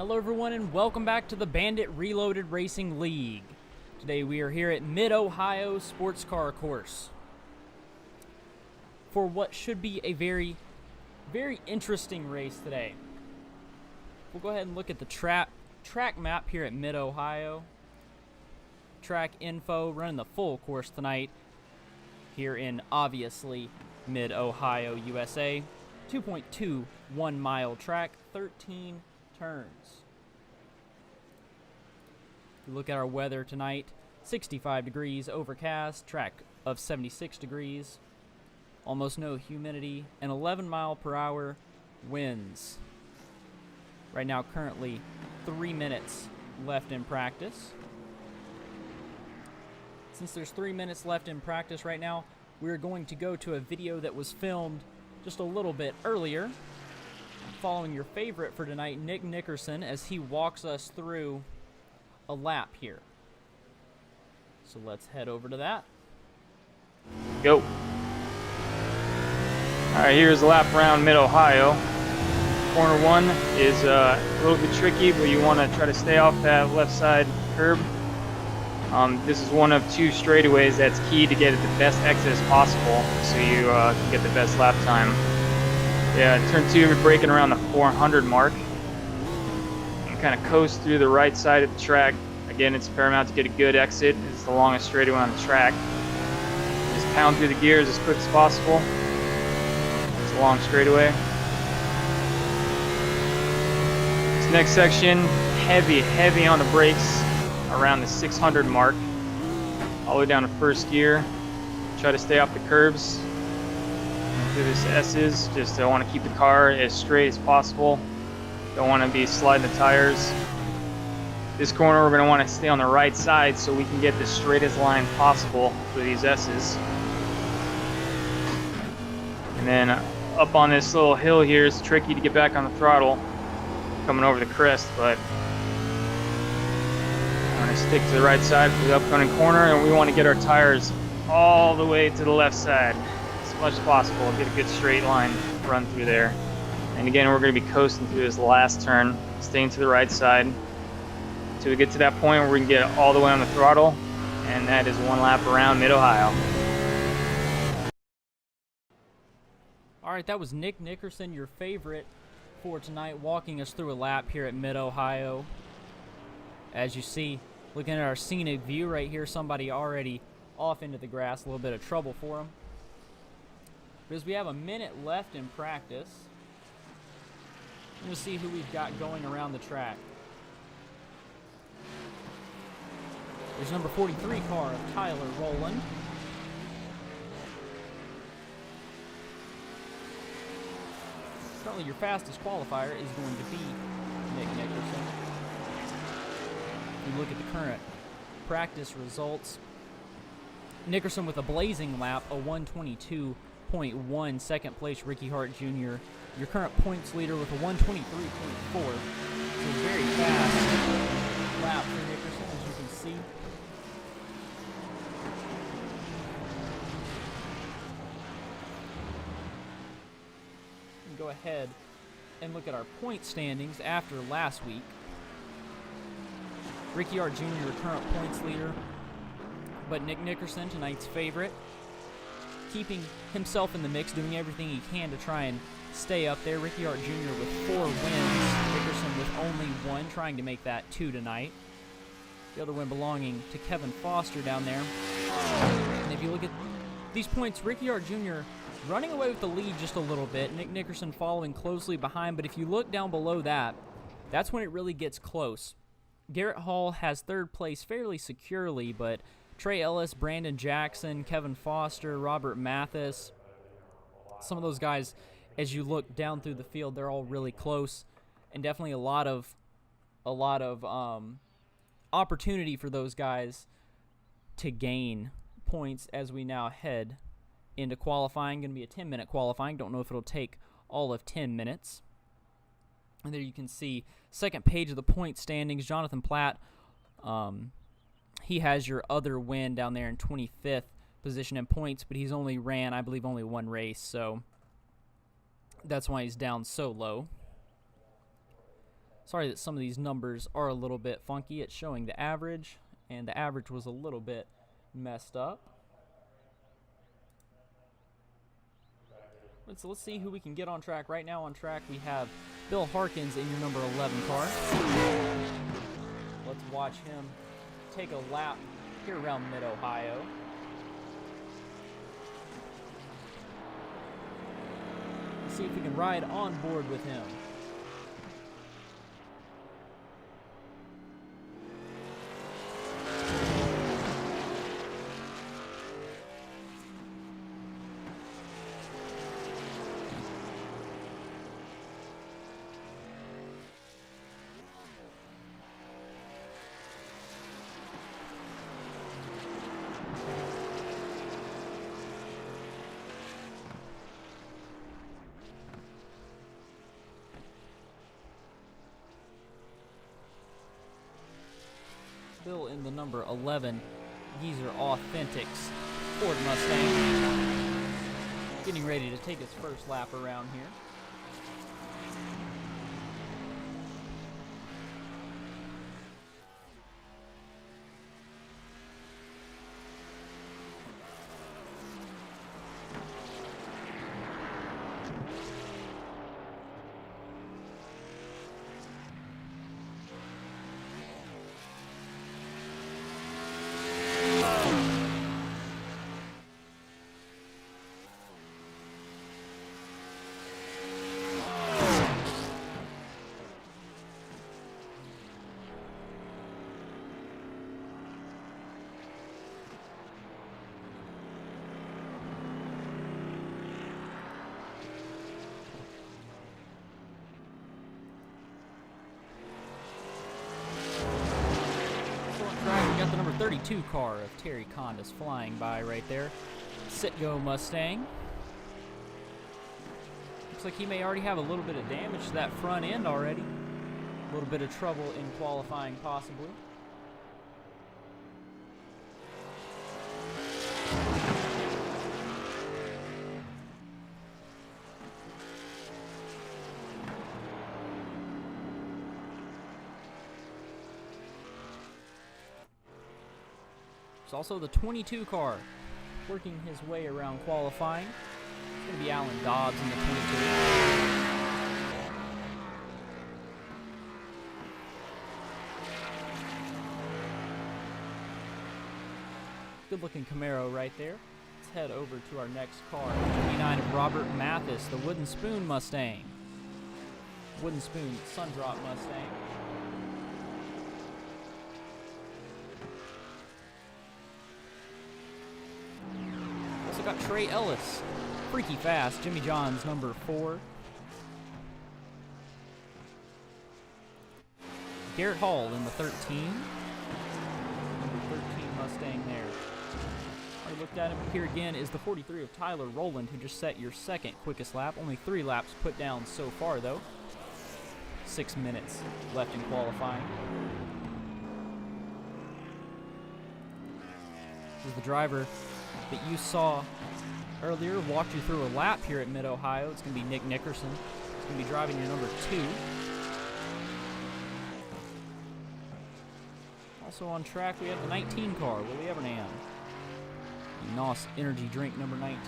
Hello everyone and welcome back to the Bandit Reloaded Racing League. Today we are here at Mid-Ohio Sports Car Course for what should be a very interesting race today. We'll go ahead and look at the track map here at Mid-Ohio. Track info, running the full course tonight here in, obviously, Mid-Ohio, USA. 2.21 mile track, 13 turns. If you look at our weather tonight, 65 degrees, overcast, track of 76 degrees, almost no humidity, and 11 mile per hour winds. Right now, currently 3 minutes left in practice. Since there's 3 minutes left in practice right now, we're going to go to a video that was filmed just a little bit earlier, following your favorite for tonight, Nick Nickerson, as he walks us through a lap here. So let's head over to that. Go. Alright, here's a lap around Mid-Ohio. Corner 1 is a little bit tricky, but you want to try to stay off that left side curb. This is one of 2 straightaways that's key to get the best exit as possible, so you can get the best lap time. Yeah, turn 2, we're braking around the 400 mark. And kind of coast through the right side of the track. Again, it's paramount to get a good exit. It's the longest straightaway on the track. Just pound through the gears as quick as possible. It's a long straightaway. This next section, heavy on the brakes around the 600 mark. All the way down to first gear. Try to stay off the curbs. Through this S's, just want to keep the car as straight as possible. Don't want to be sliding the tires. This corner we're going to want to stay on the right side so we can get the straightest line possible for these S's. And then up on this little hill here, it's tricky to get back on the throttle coming over the crest, but I'm going to stick to the right side for the upcoming corner, and we want to get our tires all the way to the left side as much as possible. Get a good straight line run through there. And again, we're going to be coasting through this last turn, staying to the right side until we get to that point where we can get all the way on the throttle, and that is 1 lap around Mid-Ohio. Alright, that was Nick Nickerson, your favorite for tonight, walking us through a lap here at Mid-Ohio. As you see, looking at our scenic view right here, somebody already off into the grass, a little bit of trouble for him. Because we have a minute left in practice, we'll see who we've got going around the track. There's number 43 car of Tyler Rowland. Currently your fastest qualifier is going to be Nick Nickerson. If you look at the current practice results, Nickerson with a blazing lap, a 122.1. Second place, Ricky Hart Jr. Your current points leader with a 123.4. So a very fast lap for Nickerson, as you can see. Go ahead and look at our point standings after last week. Ricky Hart Jr., your current points leader, but Nick Nickerson, tonight's favorite, keeping himself in the mix, doing everything he can to try and stay up there. Ricky Hart Jr. with 4 wins, Nickerson with only 1, trying to make that 2 tonight. The other win belonging to Kevin Foster down there. And if you look at these points, Ricky Hart Jr. running away with the lead just a little bit. Nick Nickerson following closely behind, but if you look down below that, that's when it really gets close. Garrett Hall has 3rd place fairly securely, but Trey Ellis, Brandon Jackson, Kevin Foster, Robert Mathis, some of those guys, as you look down through the field, they're all really close, and definitely a lot of opportunity for those guys to gain points as we now head into qualifying. Going to be a 10-minute qualifying. Don't know if it'll take all of 10 minutes. And there you can see second page of the point standings. Jonathan Platt, he has your other win down there in 25th position in points, but he's only ran, I believe, only 1 race, so that's why he's down so low. Sorry that some of these numbers are a little bit funky. It's showing the average, and the average was a little bit messed up. So let's see who we can get on track. Right now on track we have Bill Harkins in your number 11 car. Let's watch him take a lap here around Mid-Ohio. Let's see if we can ride on board with him. Bill in the number 11 Geezer Authentics Ford Mustang, getting ready to take his first lap around here. Got the number 32 car of Terry Condas flying by right there. Sit-Go Mustang. Looks like he may already have a little bit of damage to that front end already. A little bit of trouble in qualifying possibly. There's also the 22 car working his way around qualifying. It's going to be Alan Dobbs in the 22. Good looking Camaro right there. Let's head over to our next car. 29 of Robert Mathis, the Wooden Spoon Mustang. Wooden Spoon Sundrop Mustang. Also got Trey Ellis, freaky fast, Jimmy John's number 4. Garrett Hall in the 13. Number 13 Mustang there. I looked at him. Here again is the 43 of Tyler Rowland, who just set your second quickest lap. Only 3 laps put down so far, though. 6 minutes left in qualifying. This is the driver that you saw earlier walked you through a lap here at Mid-Ohio. It's going to be Nick Nickerson. He's going to be driving your number 2. Also on track, we have the 19 car, Willie Evernham. The NOS Energy Drink number 19.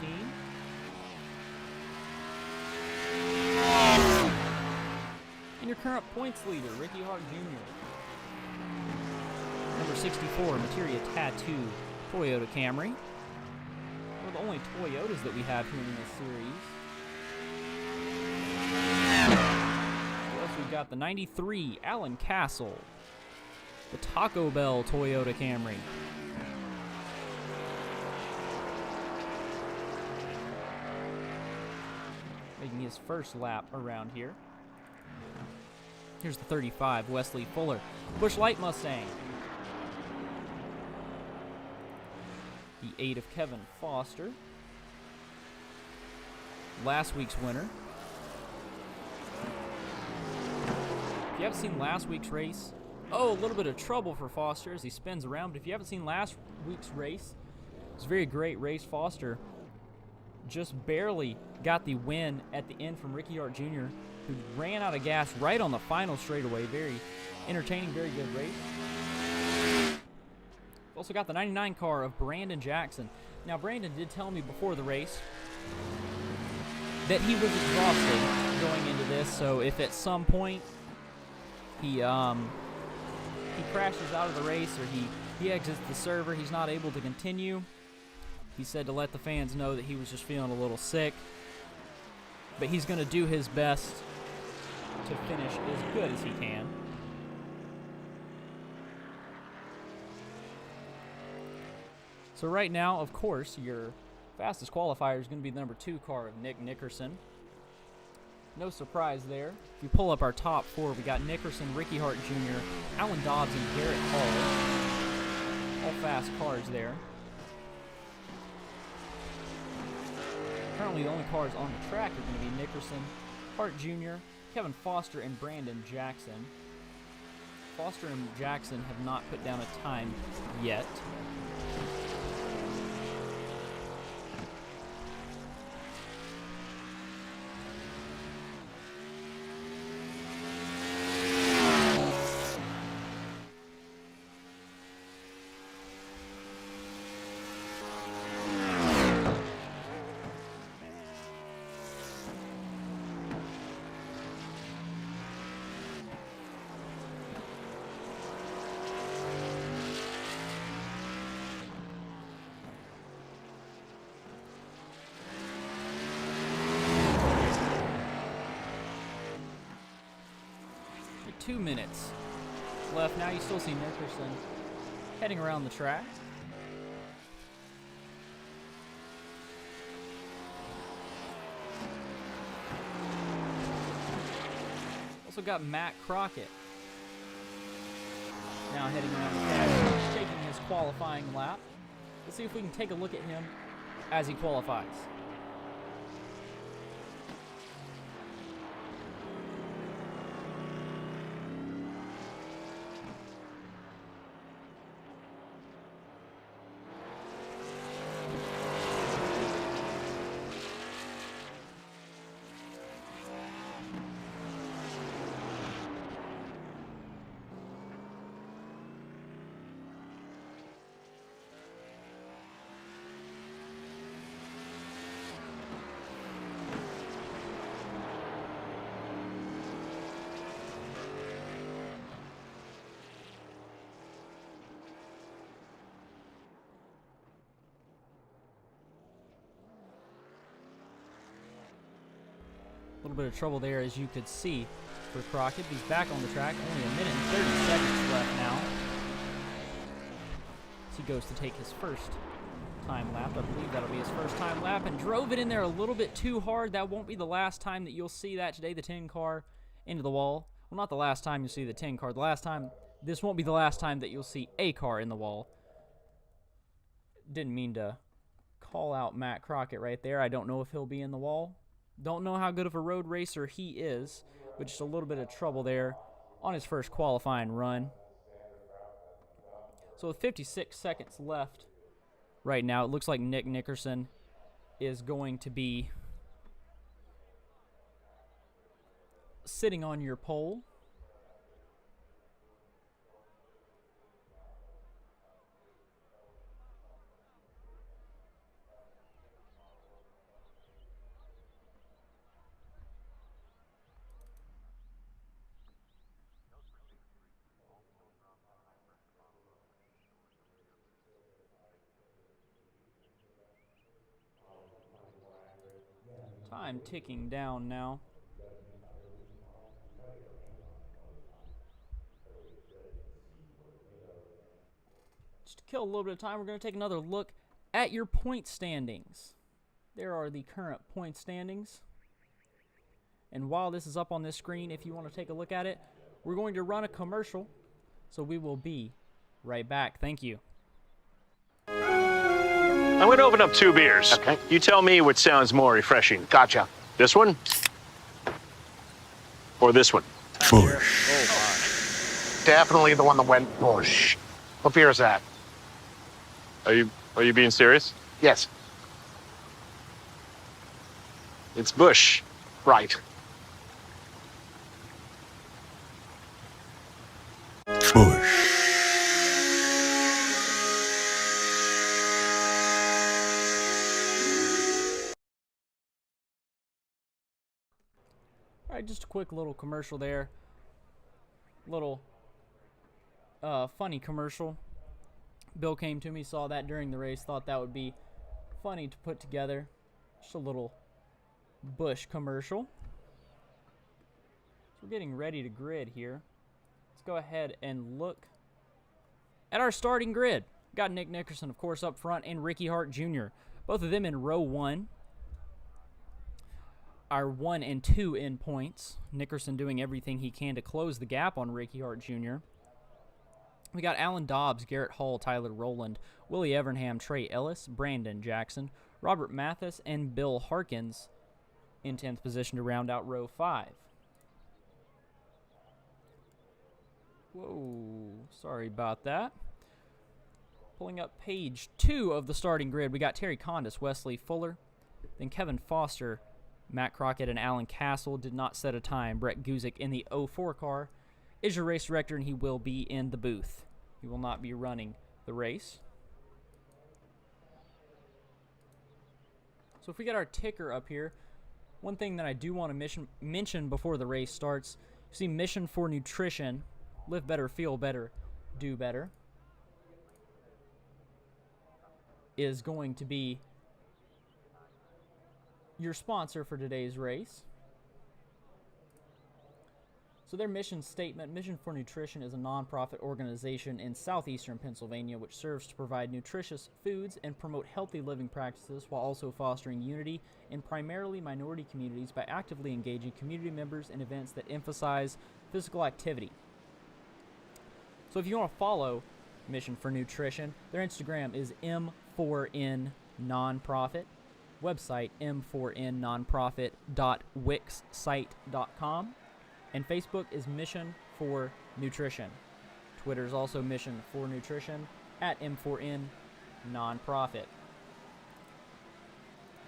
And your current points leader, Ricky Hart Jr. Number 64, Materia Tattoo Toyota Camry. One of the only Toyotas that we have here in this series. Plus we've got the 93 Alan Castle. The Taco Bell Toyota Camry. Making his first lap around here. Here's the 35 Wesley Fuller Busch Light Mustang. The 8 of Kevin Foster. Last week's winner. If you haven't seen last week's race, a little bit of trouble for Foster as he spins around. But if you haven't seen last week's race, it's a very great race. Foster just barely got the win at the end from Ricciart Jr., who ran out of gas right on the final straightaway. Very entertaining, very good race. Also got the 99 car of Brandon Jackson. Now, Brandon did tell me before the race that he was exhausted going into this, so if at some point he crashes out of the race or he exits the server, he's not able to continue, he said to let the fans know that he was just feeling a little sick, but he's going to do his best to finish as good as he can. So right now, of course, your fastest qualifier is going to be the number 2 car of Nick Nickerson. No surprise there. If you pull up our top 4, we got Nickerson, Ricky Hart Jr., Alan Dobbs, and Garrett Hall. All fast cars there. Currently, the only cars on the track are going to be Nickerson, Hart Jr., Kevin Foster, and Brandon Jackson. Foster and Jackson have not put down a time yet. Like 2 minutes left. Now you still see Nickerson heading around the track. Also got Matt Crockett now heading around the track, taking his qualifying lap. Let's see if we can take a look at him as he qualifies. A little bit of trouble there, as you could see, for Crockett. He's back on the track. Only 1 minute and 30 seconds left now. As he goes to take his first time lap. I believe that'll be his first time lap, and drove it in there a little bit too hard. That won't be the last time that you'll see that today. The 10 car into the wall. Well, not the last time you'll see the 10 car. This won't be the last time that you'll see a car in the wall. Didn't mean to call out Matt Crockett right there. I don't know if he'll be in the wall. Don't know how good of a road racer he is, but just a little bit of trouble there on his first qualifying run. So with 56 seconds left right now, it looks like Nick Nickerson is going to be sitting on your pole. Time ticking down now. Just to kill a little bit of time, we're going to take another look at your point standings. There are the current point standings. And while this is up on this screen, if you want to take a look at it, we're going to run a commercial. So we will be right back. Thank you. I'm going to open up 2 beers. Okay. You tell me which sounds more refreshing. Gotcha. This one? Or this one? Definitely the one that went bush. What beer is that? Are you being serious? Yes. It's Bush. Right. All right, just a quick little commercial there. Little funny commercial. Bill came to me, saw that during the race, thought that would be funny to put together. Just a little Bush commercial. So we're getting ready to grid here. Let's go ahead and look at our starting grid. Got Nick Nickerson, of course, up front, and Ricky Hart Jr. Both of them in row 1. Our 1 and 2 in points. Nickerson doing everything he can to close the gap on Ricky Hart Jr. We got Alan Dobbs, Garrett Hall, Tyler Rowland, Willie Evernham, Trey Ellis, Brandon Jackson, Robert Mathis, and Bill Harkins in 10th position to round out row 5. Whoa, sorry about that. Pulling up page 2 of the starting grid, we got Terry Condis, Wesley Fuller, then Kevin Foster, Matt Crockett, and Alan Castle. Did not set a time. Brett Guzik in the 04 car is your race director, and he will be in the booth. He will not be running the race. So if we get our ticker up here, one thing that I do want to mention before the race starts, you see Mission for Nutrition, live better, feel better, do better, is going to be your sponsor for today's race. So their mission statement, Mission for Nutrition is a nonprofit organization in southeastern Pennsylvania which serves to provide nutritious foods and promote healthy living practices while also fostering unity in primarily minority communities by actively engaging community members in events that emphasize physical activity. So if you want to follow Mission for Nutrition, their Instagram is M4N Nonprofit. Website m4nnonprofit.wixsite.com, and Facebook is Mission for Nutrition. Twitter is also Mission for Nutrition at M4N Nonprofit.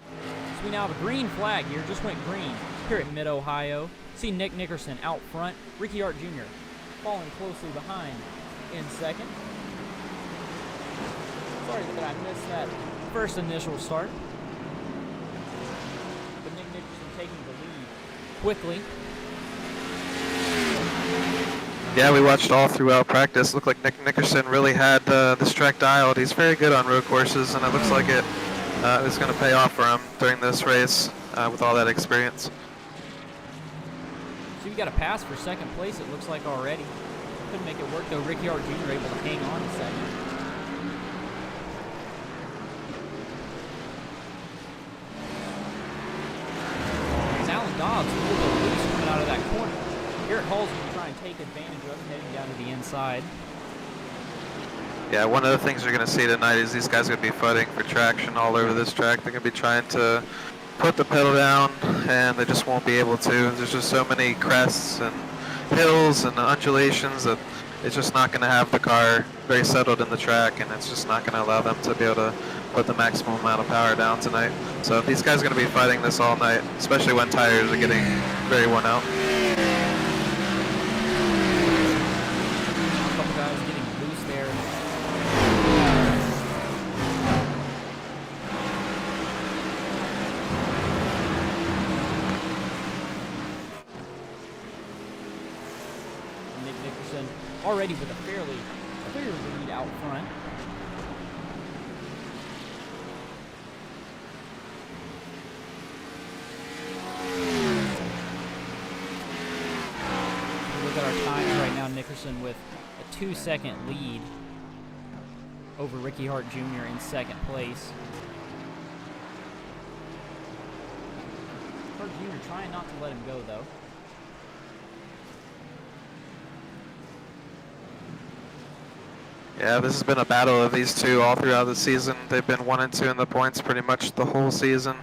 So we now have a green flag here, just went green here at Mid-Ohio. See Nick Nickerson out front, Ricky Hart Jr. following closely behind in second. Sorry that I missed that first initial start. Taking the lead quickly. Yeah, we watched all throughout practice. Looked like Nick Nickerson really had this track dialed. He's very good on road courses, and it looks like it is going to pay off for him during this race with all that experience. So you got a pass for second place, it looks like already. Couldn't make it work, though. Ricky Hart Jr. able to hang on a second. Dobbs a little bit loose coming out of that corner. Garrett Hall's going to try and take advantage of it, heading down to the inside. Yeah, one of the things you're going to see tonight is these guys are going to be fighting for traction all over this track. They're going to be trying to put the pedal down, and they just won't be able to. There's just so many crests and hills and undulations that it's just not going to have the car very settled in the track, and it's just not going to allow them to be able to put the maximum amount of power down tonight. So these guys are going to be fighting this all night, especially when tires are getting very worn out. A couple guys getting loose there. Nick Nickerson already with a fairly clear lead out front. Look at our times right now. Nickerson with a 2-second lead over Ricky Hart Jr. in second place. Hart Jr. trying not to let him go, though. Yeah, this has been a battle of these two all throughout the season. They've been 1 and 2 in the points pretty much the whole season.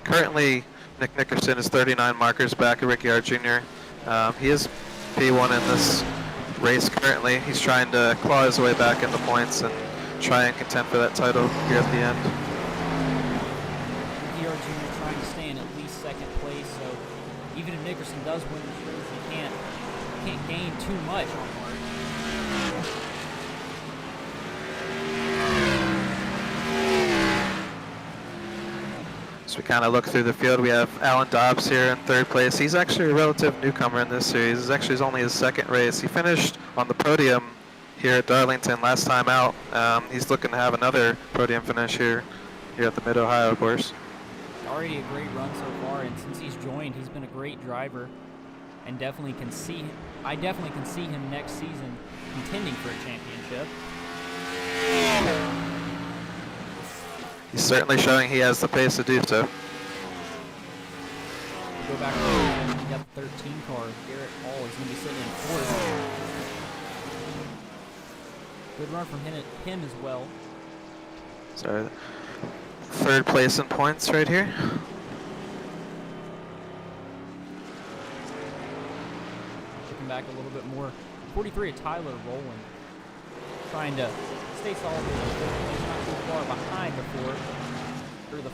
Currently, Nick Nickerson is 39 markers back at Ricky Hart Jr. He is P1 in this race currently. He's trying to claw his way back in the points and try and contend for that title here at the end. Ricky Hart Jr. trying to stay in at Even if Nickerson does win this race, he can't gain too much on Hart. As we kind of look through the field, we have Alan Dobbs here in 3rd place. He's actually a relative newcomer in this series. It's actually only his 2nd race. He finished on the podium here at Darlington last time out. He's looking to have another podium finish here at the Mid-Ohio course. Already a great run so far, and since he's joined, he's been a great driver, and definitely can see. I definitely can see him next season contending for a championship. He's certainly showing he has the pace to do so. We'll go back to we got the 13 car. Garrett Hall is going to be sitting in 4th. Good run from him as well. So 3rd place in points right here. Looking back a little bit more. 43 of Tyler Rowland. Trying to stay solid with the 4th place, not too far behind the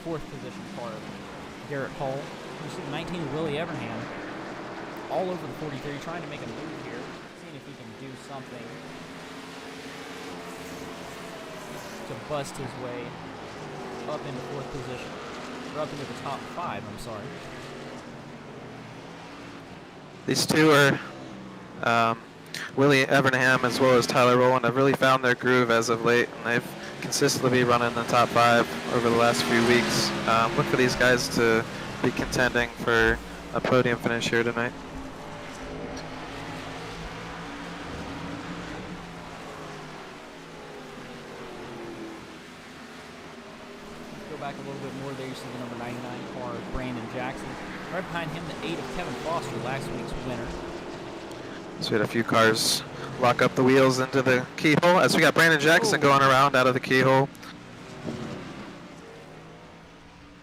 4th position car of Garrett Hall. You see the 19 of Willie Evernham all over the 43, trying to make a move here, seeing if he can do something to bust his way up into 4th position, or up into the top 5, I'm sorry. These two are Willie Evernham as well as Tyler Rowland have really found their groove as of late, and they've consistently been running in the top 5 over the last few weeks. Look for these guys to be contending for a podium finish here tonight. Let's go back a little bit more. There you see the number 99 car, Brandon Jackson. Right behind him, the 8 of Kevin Foster, last week's winner. So we had a few cars lock up the wheels into the keyhole as we got Brandon Jackson going around out of the keyhole.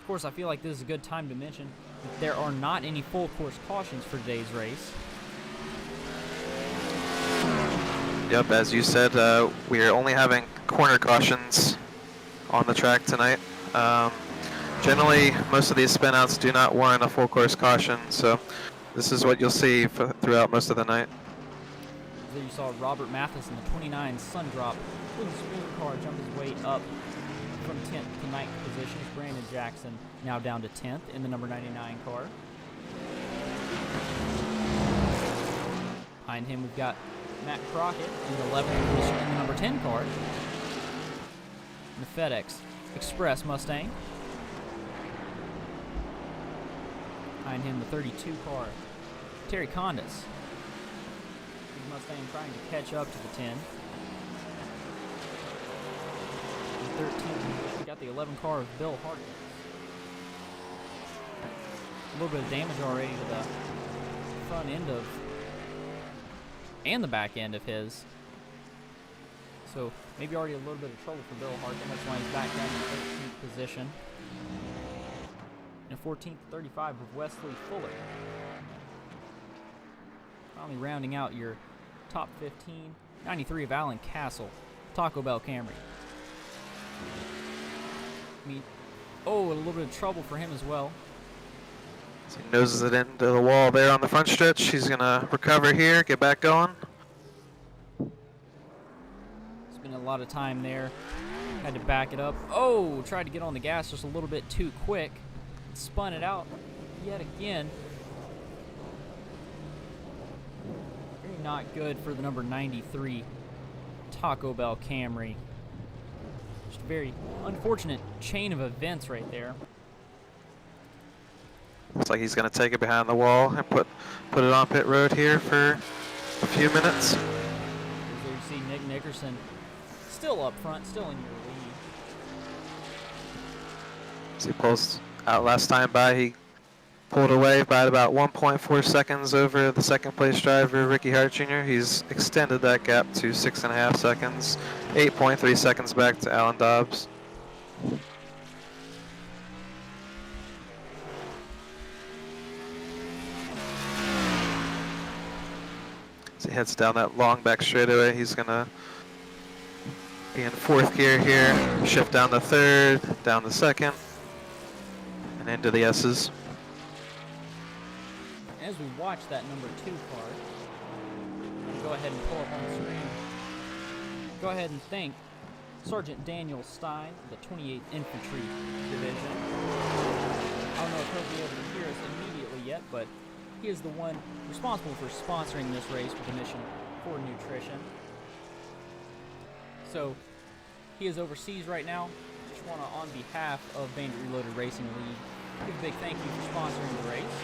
Of course, I feel like this is a good time to mention that there are not any full course cautions for today's race. Yep, as you said, we are only having corner cautions on the track tonight. Generally, most of these spinouts do not warrant a full course caution, so this is what you'll see throughout most of the night. There you saw Robert Mathis in the 29 Sundrop with the sprint car jump his way up from 10th to 9th position. Brandon Jackson now down to 10th in the number 99 car. Behind him we've got Matt Crockett in the 11th position in the number 10 car. In the FedEx Express Mustang. Behind him the 32 car, Terry Condis. Mustang trying to catch up to the 10. The 13, we got the 11 car of Bill Hart. A little bit of damage already to the front end of, and the back end of his. So maybe already a little bit of trouble for Bill Hart. That's why he's back down to the 13th position. And 14th, 35 of Wesley Fuller. Finally rounding out your top 15, 93 of Alan Castle, Taco Bell Camry. A little bit of trouble for him as well. So he noses it into the wall there on the front stretch. He's gonna recover here, get back going. Spent a lot of time there. Had to back it up. Tried to get on the gas just a little bit too quick. Spun it out yet again. Very not good for the number 93 Taco Bell Camry. Just a very unfortunate chain of events right there. Looks like he's gonna take it behind the wall and put it on pit road here for a few minutes. There you see Nick Nickerson still up front, still in your lead. As he pulls out last time by, he pulled away by about 1.4 seconds over the second place driver, Ricky Hart Jr. He's extended that gap to 6.5 seconds, 8.3 seconds back to Alan Dobbs. As he heads down that long back straightaway, he's gonna be in fourth gear here, shift down to third, down to second, and into the S's. As we watch that number 2 car, I'll go ahead and pull up on the screen. Go ahead and thank Sergeant Daniel Stein of the 28th Infantry Division. I don't know if he'll be able to hear us immediately yet, but he is the one responsible for sponsoring this race with the mission for nutrition. So he is overseas right now. Just want to, on behalf of Bandit Reloaded Racing League, give a big thank you for sponsoring the race.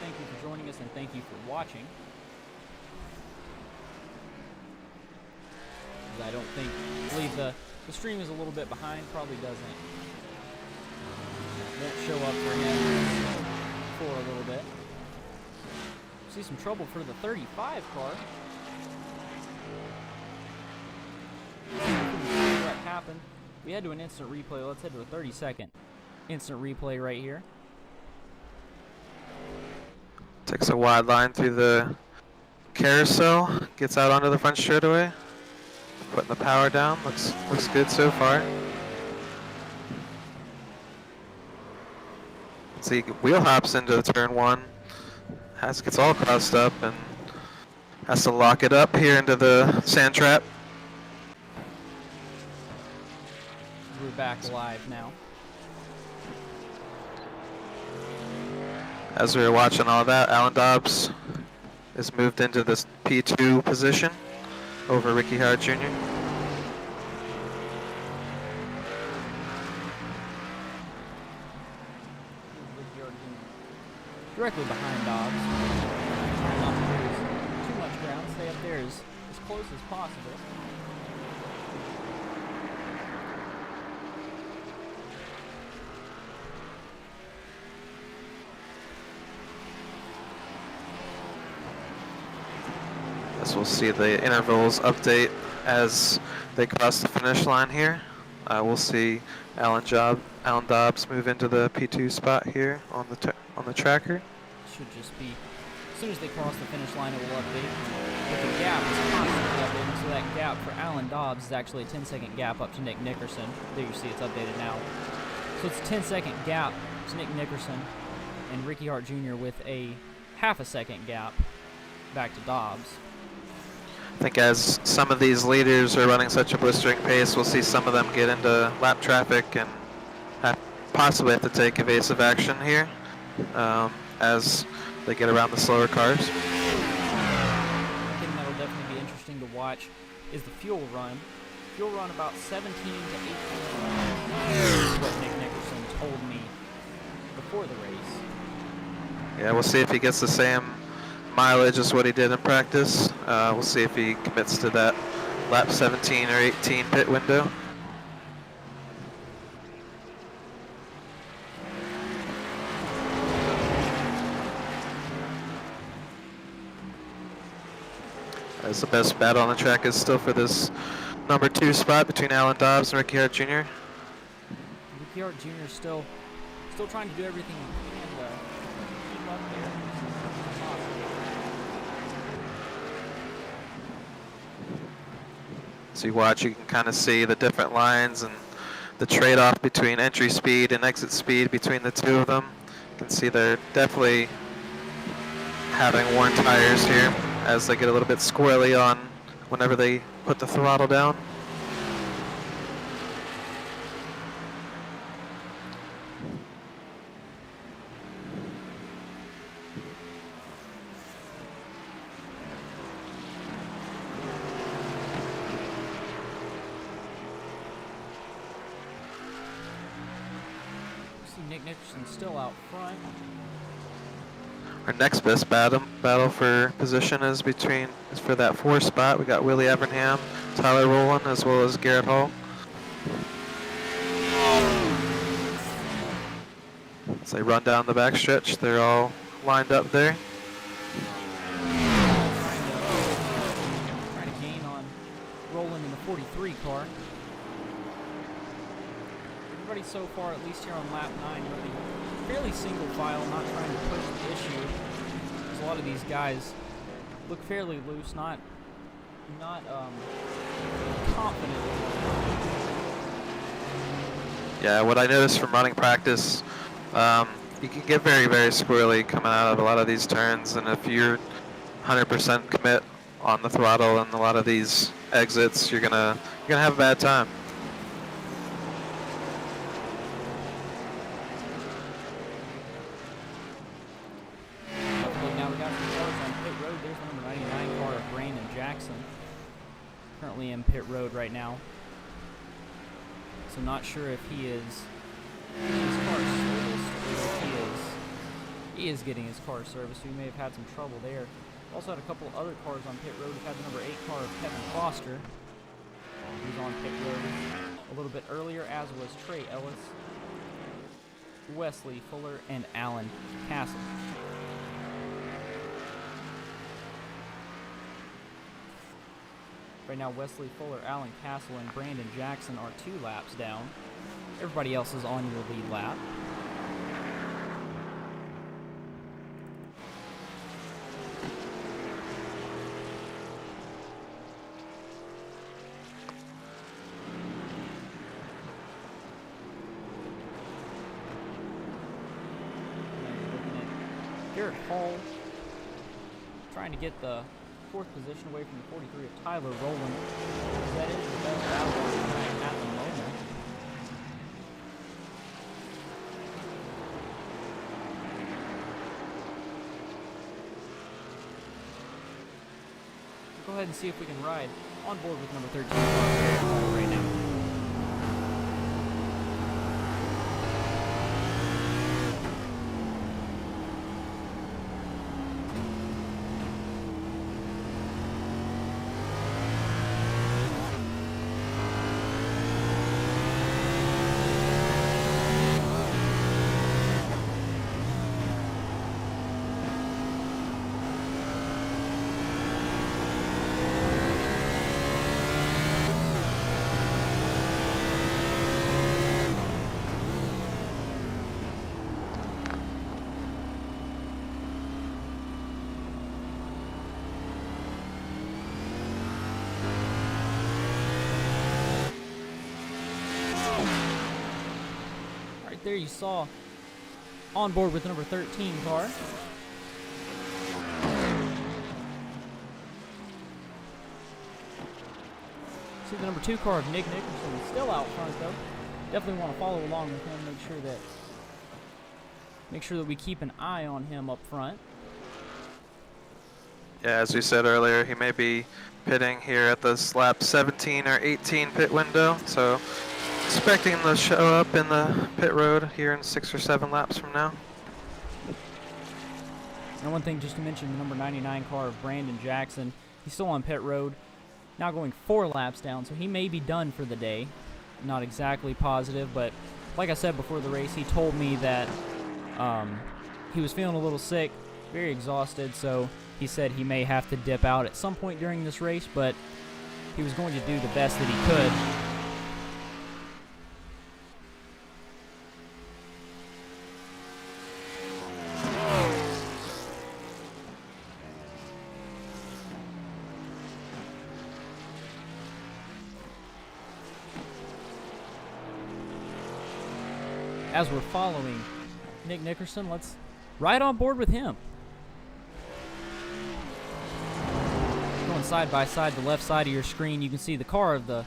Thank you for joining us, and thank you for watching. I don't believe the stream is a little bit behind, probably won't show up for him for a little bit. See some trouble for the 35 car. What happened? We had to an instant replay. Let's head to a 30-second instant replay right here. Takes a wide line through the carousel, gets out onto the front straightaway. Putting the power down, looks good so far. See, wheel hops into turn 1, gets all crossed up and has to lock it up here into the sand trap. We're back live now. As we were watching all that, Alan Dobbs is moved into this P2 position over Ricky Howard Jr. Directly behind Dobbs. Try not to lose too much ground. Stay up there as close as possible. As we'll see the intervals update as they cross the finish line here. We'll see Alan Dobbs move into the P2 spot here on the tracker. Should just be, as soon as they cross the finish line, it will update. But the gap is constantly updating, so that gap for Alan Dobbs is actually a 10-second gap up to Nick Nickerson. There you see it's updated now. So it's a 10-second gap to Nick Nickerson and Ricky Hart Jr. with a half a second gap back to Dobbs. I think as some of these leaders are running such a blistering pace, we'll see some of them get into lap traffic and possibly have to take evasive action here as they get around the slower cars. One thing that'll definitely be interesting to watch is the fuel run. Fuel run about 17 to 18 is what Nick Nickerson told me before the race. Yeah, we'll see if he gets the same mileage as what he did in practice. We'll see if he commits to that lap 17 or 18 pit window. As the best battle on the track is still for this number 2 spot between Alan Dobbs and Ricky Hart Jr. Ricky Hart Jr. still trying to do everything he can to keep up there. So you watch, you can kind of see the different lines and the trade-off between entry speed and exit speed between the two of them. You can see they're definitely having worn tires here as they get a little bit squirrely on whenever they put the throttle down. Nick Nickerson still out front. Our next best battle for position is for that 4 spot. We got Willie Evernham, Tyler Rowland, as well as Garrett Hall. As they run down the backstretch, they're all lined up there. Trying to gain on Rowland in the 43 car. Everybody so far, at least here on lap 9, really fairly single file, not trying to push the issue. Because a lot of these guys look fairly loose, not confident. Yeah, what I noticed from running practice, you can get very, very squirrely coming out of a lot of these turns, and if you're 100% commit on the throttle and a lot of these exits, you're gonna have a bad time. Now we got some cars on pit road. There's the number 99 car of Brandon Jackson. Currently in pit road right now. So not sure if he is getting his car serviced or if he is getting his car serviced. So he may have had some trouble there. Also had a couple other cars on pit road. We've had the number 8 car of Kevin Foster. He was on pit road a little bit earlier, as was Trey Ellis, Wesley Fuller, and Alan Castle. Right now, Wesley Fuller, Alan Castle, and Brandon Jackson are 2 laps down. Everybody else is on your lead lap. Garrett Hall trying to get the 4th position away from the 43 of Tyler Rowland. That is the best battle on the track at the moment. Go ahead and see if we can ride on board with number 13 Garrett Hall right now. There you saw on board with the number 13 car. See the number 2 car of Nick Nickerson still out front though. Definitely want to follow along with him, make sure that we keep an eye on him up front. Yeah, as we said earlier, he may be pitting here at this lap 17 or 18 pit window, so expecting him to show up in the pit road here in 6 or 7 laps from now. And one thing just to mention, the number 99 car of Brandon Jackson, he's still on pit road, now going 4 laps down, so he may be done for the day. Not exactly positive, but like I said before the race, he told me that he was feeling a little sick, very exhausted, so he said he may have to dip out at some point during this race, but he was going to do the best that he could. As we're following Nick Nickerson, let's ride on board with him. Going side by side, the left side of your screen, you can see the car of the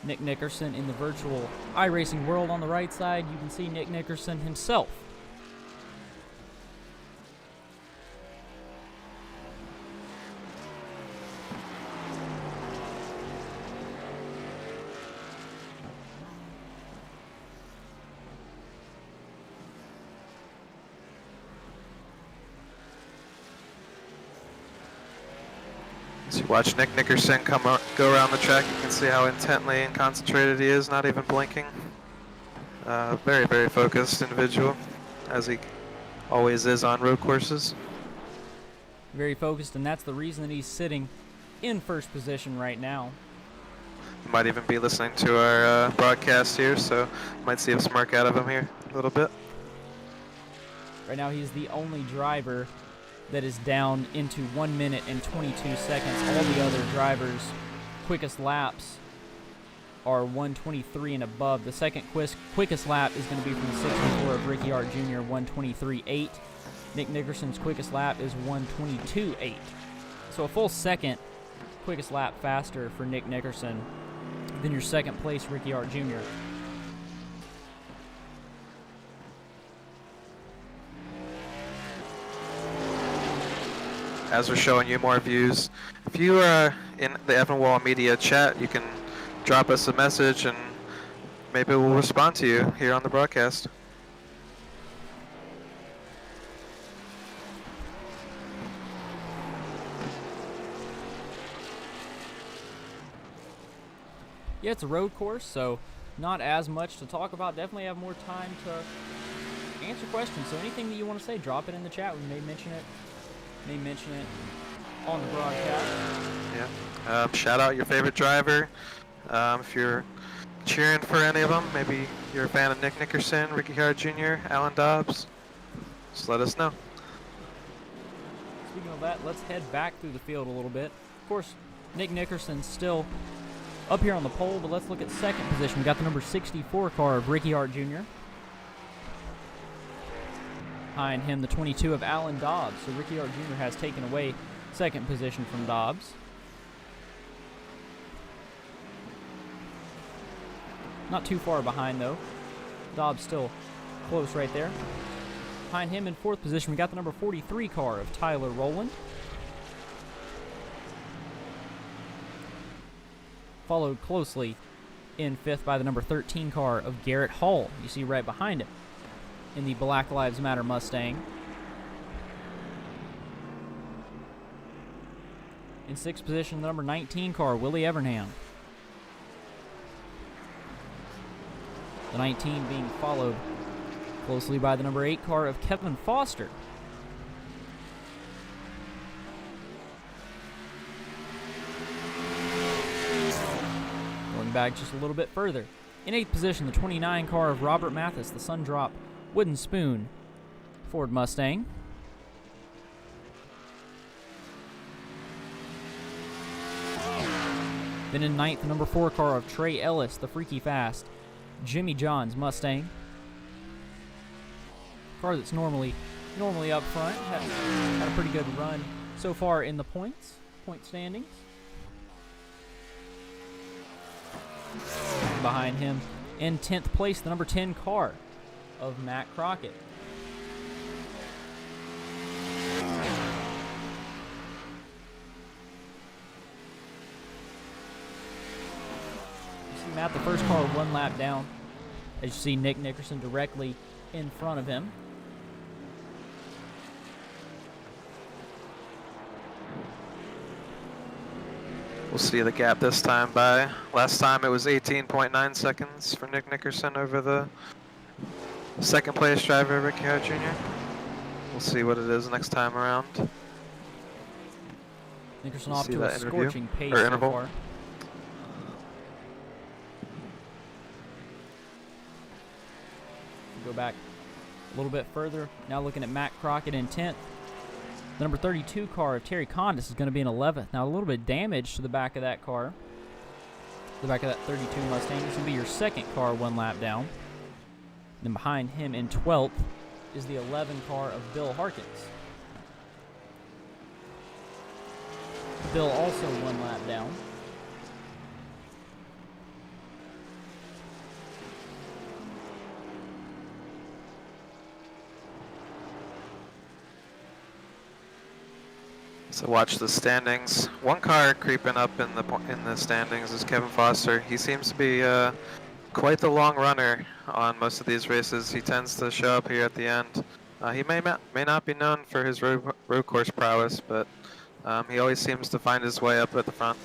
Nick Nickerson in the virtual iRacing world. On the right side, you can see Nick Nickerson himself. As you watch Nick Nickerson go around the track, you can see how intently and concentrated he is, not even blinking. Very, very focused individual, as he always is on road courses. Very focused, and that's the reason that he's sitting in first position right now. You might even be listening to our broadcast here, so you might see a smirk out of him here a little bit. Right now, he's the only driver that is down into 1 minute and 22 seconds. All the other drivers' quickest laps are 123 and above. The second quickest lap is going to be from the 64 of Ricky Hart Jr., 123.8. Nick Nickerson's quickest lap is 122.8. So a full second quickest lap faster for Nick Nickerson than your second place Ricky Hart Jr. As we're showing you more views, if you are in the Evan Wall Media chat, you can drop us a message and maybe we'll respond to you here on the broadcast. Yeah, it's a road course, so not as much to talk about. Definitely have more time to answer questions. So anything that you want to say, drop it in the chat. We may mention it. On the broadcast. Yeah. Shout out your favorite driver. If you're cheering for any of them, maybe you're a fan of Nick Nickerson, Ricky Hart Jr., Alan Dobbs, just let us know. Speaking of that, let's head back through the field a little bit. Of course, Nick Nickerson's still up here on the pole, but let's look at second position. We got the number 64 car of Ricky Hart Jr. Behind him, the 22 of Alan Dobbs. So Ricky Hart Jr. has taken away second position from Dobbs. Not too far behind, though. Dobbs still close right there. Behind him in fourth position, we got the number 43 car of Tyler Rowland. Followed closely in fifth by the number 13 car of Garrett Hall. You see right behind him in the Black Lives Matter Mustang. In sixth position, the number 19 car, Willie Evernham. The 19 being followed closely by the number 8 car of Kevin Foster. Going back just a little bit further. In 8th position, the 29 car of Robert Mathis, the Sundrop Wooden Spoon Ford Mustang. Then in 9th, the number 4 car of Trey Ellis, the Freaky Fast Jimmy John's Mustang. Car that's normally up front. Had a pretty good run so far in the point standings. Behind him, in 10th place, the number 10 car of Matt Crockett. You see Matt, the first car, one lap down. As you see Nick Nickerson directly in front of him. We'll see the gap this time by. Last time it was 18.9 seconds for Nick Nickerson over the second place driver, Ricky Hart Jr. We'll see what it is next time around. Nickerson off to a scorching pace so far. Go back a little bit further. Now looking at Matt Crockett in 10th. The number 32 car of Terry Condis is going to be in 11th. Now a little bit of damage to the back of that car. The back of that 32 Mustang. This will be your second car one lap down. Then behind him in 12th is the 11 car of Bill Harkins. Bill also one lap down. So watch the standings. One car creeping up in the standings is Kevin Foster. He seems to be quite the long runner on most of these races. He tends to show up here at the end. He may not be known for his road course prowess, but he always seems to find his way up at the front.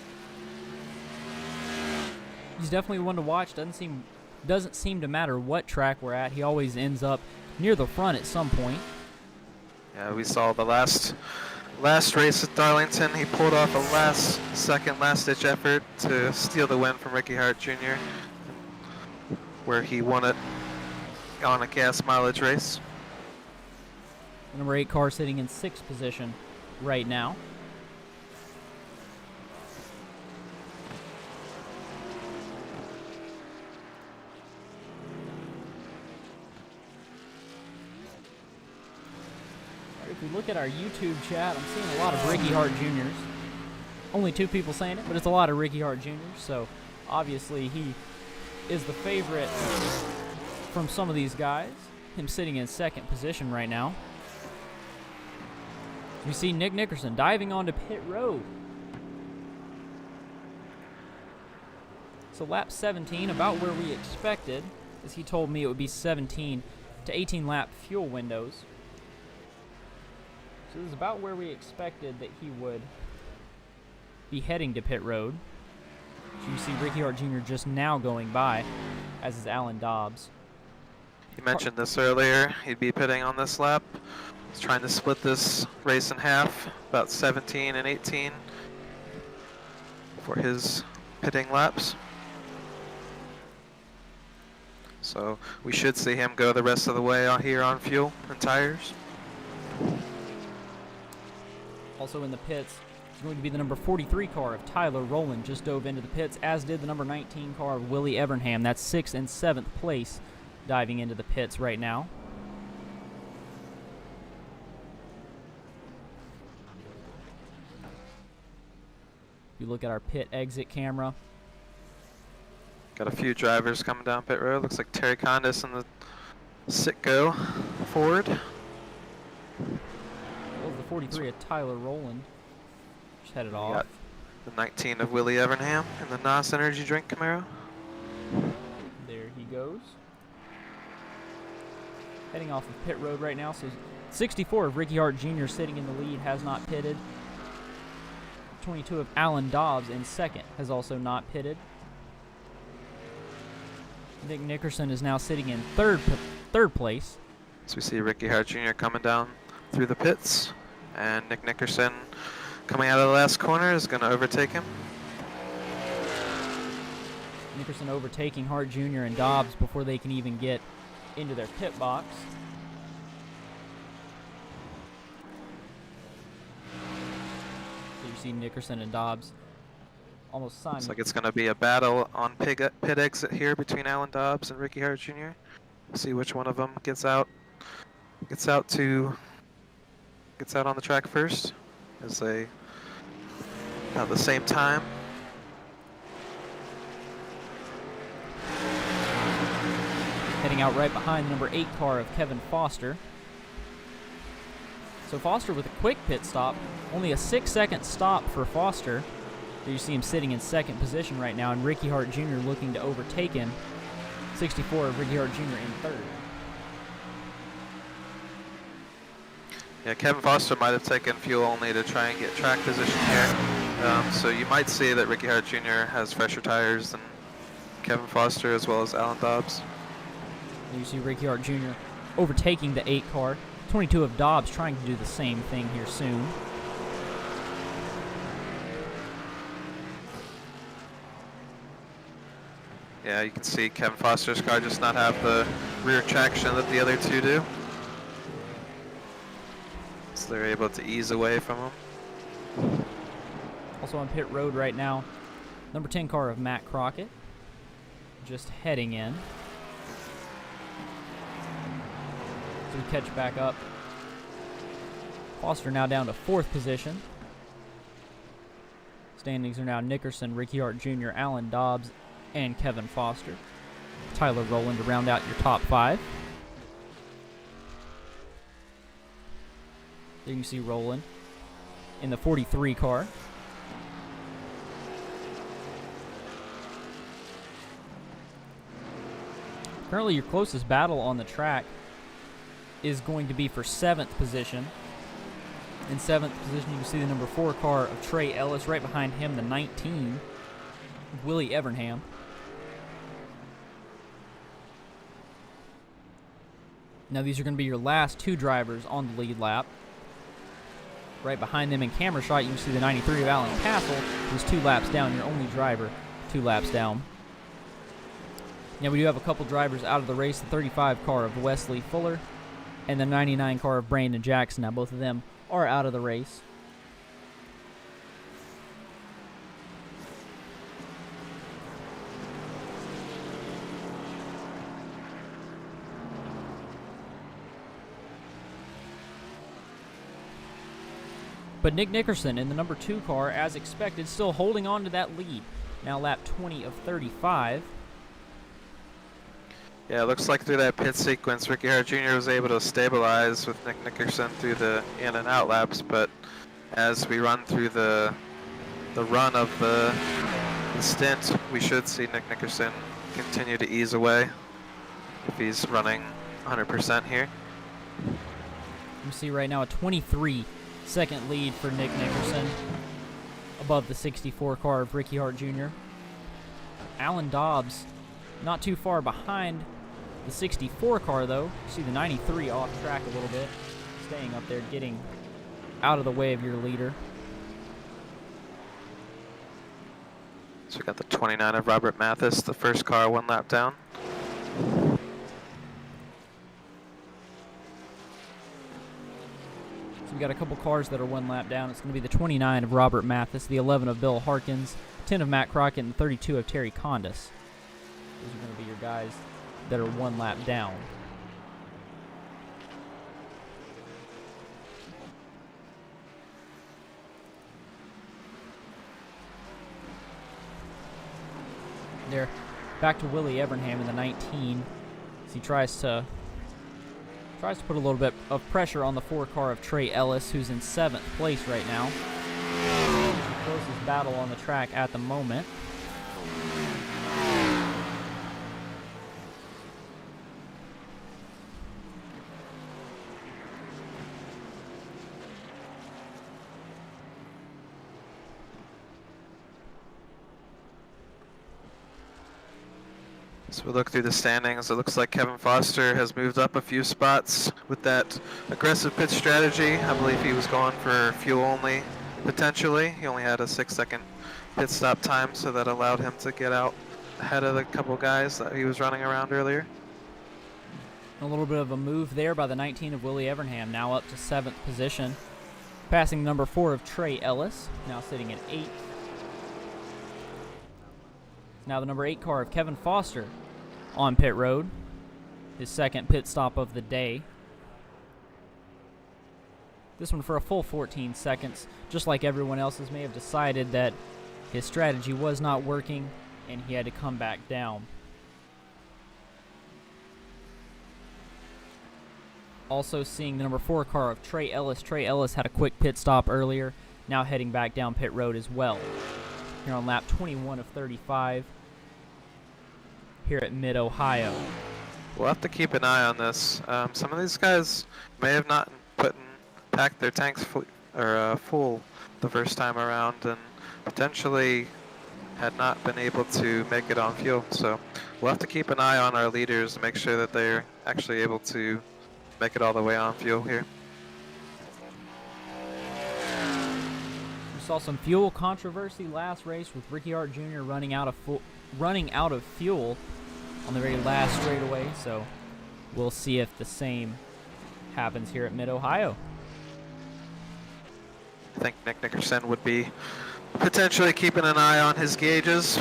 He's definitely one to watch. Doesn't seem to matter what track we're at. He always ends up near the front at some point. Yeah, we saw the last race at Darlington. He pulled off a last-ditch effort to steal the win from Ricky Hart Jr., where he won it on a gas mileage race. The number 8 car sitting in 6th position right now. we look at our YouTube chat, I'm seeing a lot of Ricky Hart Juniors. Only 2 people saying it, but it's a lot of Ricky Hart Juniors. So obviously he is the favorite from some of these guys. Him sitting in 2nd position right now. We see Nick Nickerson diving onto pit road. So lap 17, about where we expected, as he told me it would be 17 to 18 lap fuel windows. So this is about where we expected that he would be heading to pit road. So you see Ricky Hart Jr. just now going by, as is Alan Dobbs. You mentioned this earlier. He'd be pitting on this lap. He's trying to split this race in half, about 17 and 18 for his pitting laps. So we should see him go the rest of the way out here on fuel and tires. Also in the pits is going to be the number 43 car of Tyler Rowland, just dove into the pits, as did the number 19 car of Willie Evernham. That's 6th and 7th place diving into the pits right now. If you look at our pit exit camera, Got a few drivers coming down pit road. Looks like Terry Condis in the Sitco Ford. that was the 43 of Tyler Rowland. Just headed off. Got the 19 of Willie Evernham in the NOS Energy Drink Camaro. There he goes. Heading off of pit road right now. So 64 of Ricky Hart Jr. sitting in the lead, has not pitted. 22 of Alan Dobbs in 2nd has also not pitted. Nick Nickerson is now sitting in third place. So we see Ricky Hart Jr. coming down through the pits, and Nick Nickerson coming out of the last corner is going to overtake him. Nickerson overtaking Hart Jr. and Dobbs before they can even get into their pit box. So you see Nickerson and Dobbs almost Looks simultaneously. like it's going to be a battle on pit exit here between Alan Dobbs and Ricky Hart Jr. See which one of them gets out on the track first, as they have the same time. Heading out right behind the number 8 car of Kevin Foster. So Foster with a quick pit stop, only a 6-second stop for Foster. There you see him sitting in 2nd position right now, and Ricky Hart Jr. looking to overtake him. 64 of Ricky Hart Jr. in 3rd. Yeah, Kevin Foster might have taken fuel only to try and get track position here. So you might see that Ricky Hart Jr. has fresher tires than Kevin Foster, as well as Alan Dobbs. And you see Ricky Hart Jr. overtaking the 8 car. 22 of Dobbs trying to do the same thing here soon. Yeah, you can see Kevin Foster's car just not have the rear traction that the other two do. So they're able to ease away from him. Also on pit road right now, number 10 car of Matt Crockett, just heading in. So we catch back up. Foster now down to 4th position. Standings are now Nickerson, Ricky Hart Jr., Alan Dobbs, and Kevin Foster. Tyler Rowland to round out your top 5. There you see Rowland in the 43 car. Currently your closest battle on the track is going to be for 7th position. In 7th position you can see the number 4 car of Trey Ellis, right behind him the 19 Willie Evernham. Now these are going to be your last 2 drivers on the lead lap. Right behind them in camera shot, you can see the 93 of Alan Castle, who's 2 laps down, your only driver 2 laps down. Now we do have a couple drivers out of the race, the 35 car of Wesley Fuller and the 99 car of Brandon Jackson. Now both of them are out of the race. But Nick Nickerson in the number 2 car, as expected, still holding on to that lead. Now lap 20 of 35. Yeah, it looks like through that pit sequence, Ricky Hart Jr. was able to stabilize with Nick Nickerson through the in and out laps, but as we run through the run of the stint, we should see Nick Nickerson continue to ease away if he's running 100% here. You see right now a 23-second lead for Nick Nickerson above the 64 car of Ricky Hart Jr. Alan Dobbs not too far behind the 64 car, though. You see the 93 off track a little bit, staying up there, getting out of the way of your leader. So we got the 29 of Robert Mathis, the first car 1 lap down. So we got a couple cars that are 1 lap down. It's going to be the 29 of Robert Mathis, the 11 of Bill Harkins, 10 of Matt Crockett, and 32 of Terry Condis. Those are going to be your guys that are 1 lap down. There, back to Willie Evernham in the 19. As he tries to put a little bit of pressure on the 4 car of Trey Ellis, who's in 7th place right now. The closest battle on the track at the moment. So we look through the standings, it looks like Kevin Foster has moved up a few spots with that aggressive pit strategy. I believe he was going for fuel only, potentially. He only had a 6-second pit stop time, so that allowed him to get out ahead of the couple guys that he was running around earlier. A little bit of a move there by the 19 of Willie Evernham, now up to 7th position. Passing number 4 of Trey Ellis, now sitting at 8th. Now the number 8 car of Kevin Foster on pit road. His 2nd pit stop of the day. This one for a full 14 seconds. Just like everyone else's may have decided that his strategy was not working and he had to come back down. Also seeing the number 4 car of Trey Ellis. Trey Ellis had a quick pit stop earlier, now heading back down pit road as well. Here on lap 21 of 35 here at Mid-Ohio. We'll have to keep an eye on this. Some of these guys may have not packed their tanks full the first time around and potentially had not been able to make it on fuel. So we'll have to keep an eye on our leaders to make sure that they're actually able to make it all the way on fuel here. We saw some fuel controversy last race with Ricky Hart Jr. running out of fuel on the very last straightaway, so we'll see if the same happens here at Mid-Ohio. I think Nick Nickerson would be potentially keeping an eye on his gauges.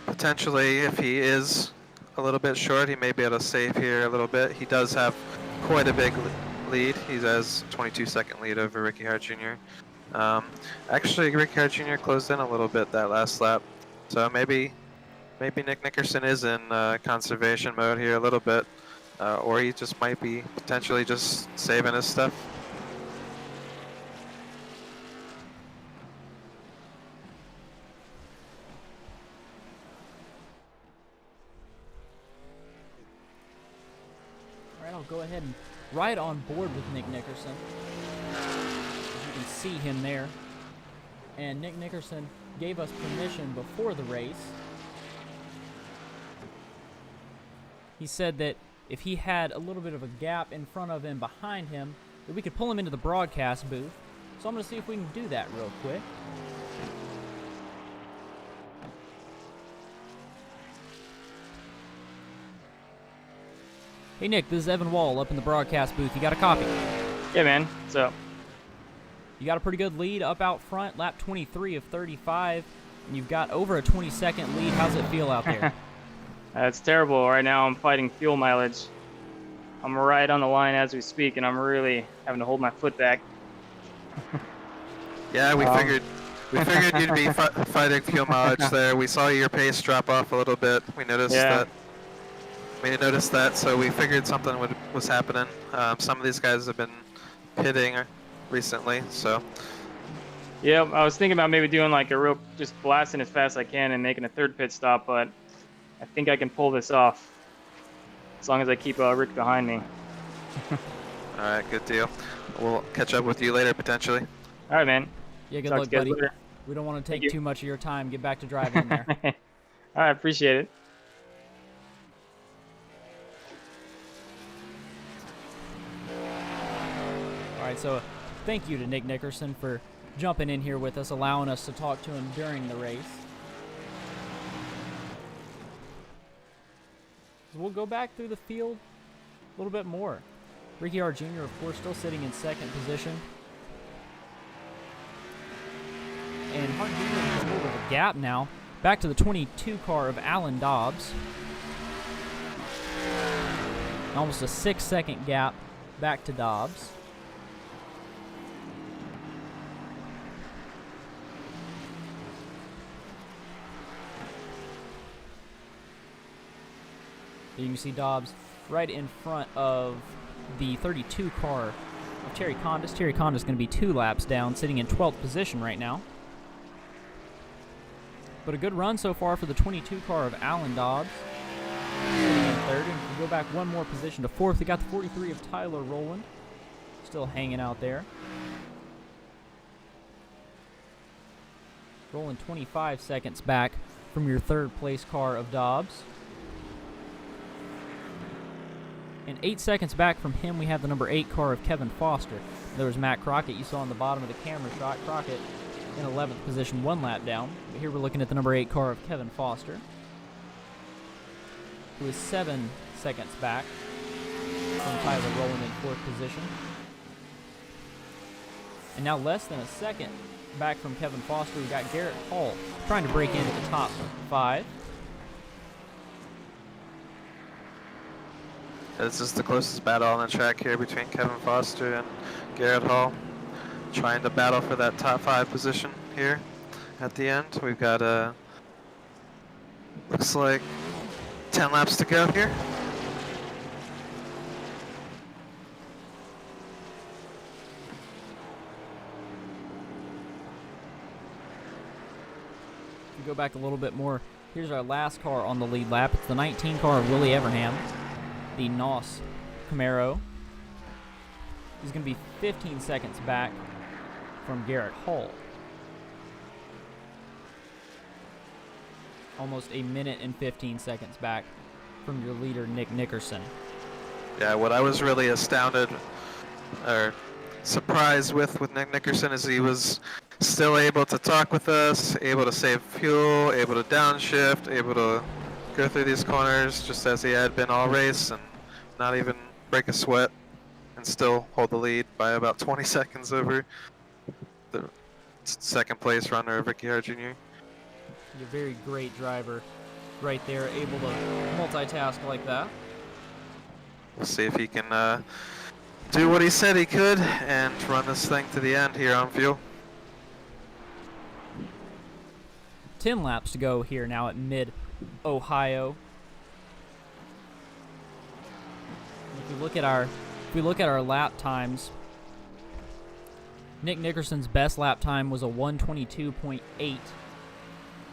Potentially, if he is a little bit short, he may be able to save here a little bit. He does have quite a big lead. He has a 22-second lead over Ricky Hart Jr. Actually, Ricky Hart Jr. closed in a little bit that last lap, so maybe Nick Nickerson is in conservation mode here a little bit, or he just might be potentially just saving his stuff. All right, I'll go ahead and ride on board with Nick Nickerson. You can see him there. And Nick Nickerson gave us permission before the race. He said that if he had a little bit of a gap in front of him, behind him, that we could pull him into the broadcast booth. So I'm going to see if we can do that real quick. Hey Nick, this is Evan Wall up in the broadcast booth. You got a copy? Yeah, man. What's up? You got a pretty good lead up out front, lap 23 of 35, and you've got over a 20-second lead. How's it feel out there? It's terrible. Right now I'm fighting fuel mileage. I'm right on the line as we speak, and I'm really having to hold my foot back. Yeah, we Um, figured you'd be fighting fuel mileage there. We saw your pace drop off a little bit. We noticed Yeah. that. So we figured something was happening. Some of these guys have been pitting recently, so Yeah, I was thinking about maybe doing like a real, just blasting as fast as I can and making a third pit stop, but I think I can pull this off as long as I keep Rick behind me. all right, good deal. We'll catch up with you later potentially. All right, man. Yeah, good Talk luck, to you guys buddy. later. We don't want to Thank take you. too much of your time. Get back to driving in there. All right, appreciate it. All right, so thank you to Nick Nickerson for jumping in here with us, allowing us to talk to him during the race. So we'll go back through the field a little bit more. Ricky R. Jr., of course, still sitting in second position. And Hart Jr. has a little bit of a gap now. Back to the 22 car of Alan Dobbs. Almost a 6-second gap back to Dobbs. You can see Dobbs right in front of the 32 car of Terry Condis. Terry Condis is going to be 2 laps down, sitting in 12th position right now. But a good run so far for the 22 car of Alan Dobbs. Sitting in 3rd, and if we go back one more position to 4th, we got the 43 of Tyler Rowland. Still hanging out there. Rowland 25 seconds back from your 3rd place car of Dobbs. And 8 seconds back from him, we have the number 8 car of Kevin Foster. There was Matt Crockett, you saw on the bottom of the camera shot. Crockett in 11th position, 1 lap down. But here we're looking at the number 8 car of Kevin Foster, who is 7 seconds back from Tyler Rowland in 4th position. And now less than a second back from Kevin Foster, we got Garrett Hall trying to break into the top 5. This is the closest battle on the track here between Kevin Foster and Garrett Hall. Trying to battle for that top 5 position here at the end. We've got looks like 10 laps to go here. If we go back a little bit more, here's our last car on the lead lap. It's the 19 car of Willie Evernham, the NOS Camaro. He's going to be 15 seconds back from Garrett Hall. Almost a minute and 15 seconds back from your leader, Nick Nickerson. Yeah, what I was really astounded or surprised with Nick Nickerson is he was still able to talk with us, able to save fuel, able to downshift, able to go through these corners just as he had been all race and not even break a sweat and still hold the lead by about 20 seconds over the 2nd place runner, Ricky R. Jr. You're a very great driver right there, able to multitask like that. We'll see if he can do what he said he could and run this thing to the end here on fuel. 10 laps to go here now at Mid-Ohio. If we look at our lap times, Nick Nickerson's best lap time was a 1:22.8.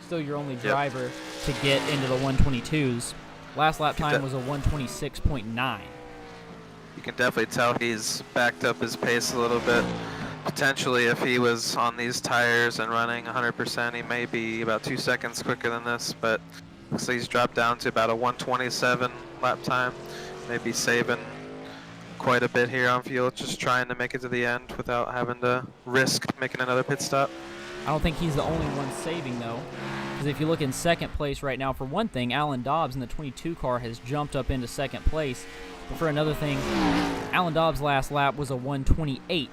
Still your only driver to get into the 1:22s. Last lap time was a 1:26.9. You can definitely tell he's backed up his pace a little bit. Potentially, if he was on these tires and running 100%, he may be about 2 seconds quicker than this, but looks like he's dropped down to about a 1:27 lap time. Maybe saving quite a bit here on fuel, just trying to make it to the end without having to risk making another pit stop. I don't think he's the only one saving, though, because if you look in 2nd place right now, for one thing, Alan Dobbs in the 22 car has jumped up into 2nd place. But for another thing, Alan Dobbs' last lap was a 1:28.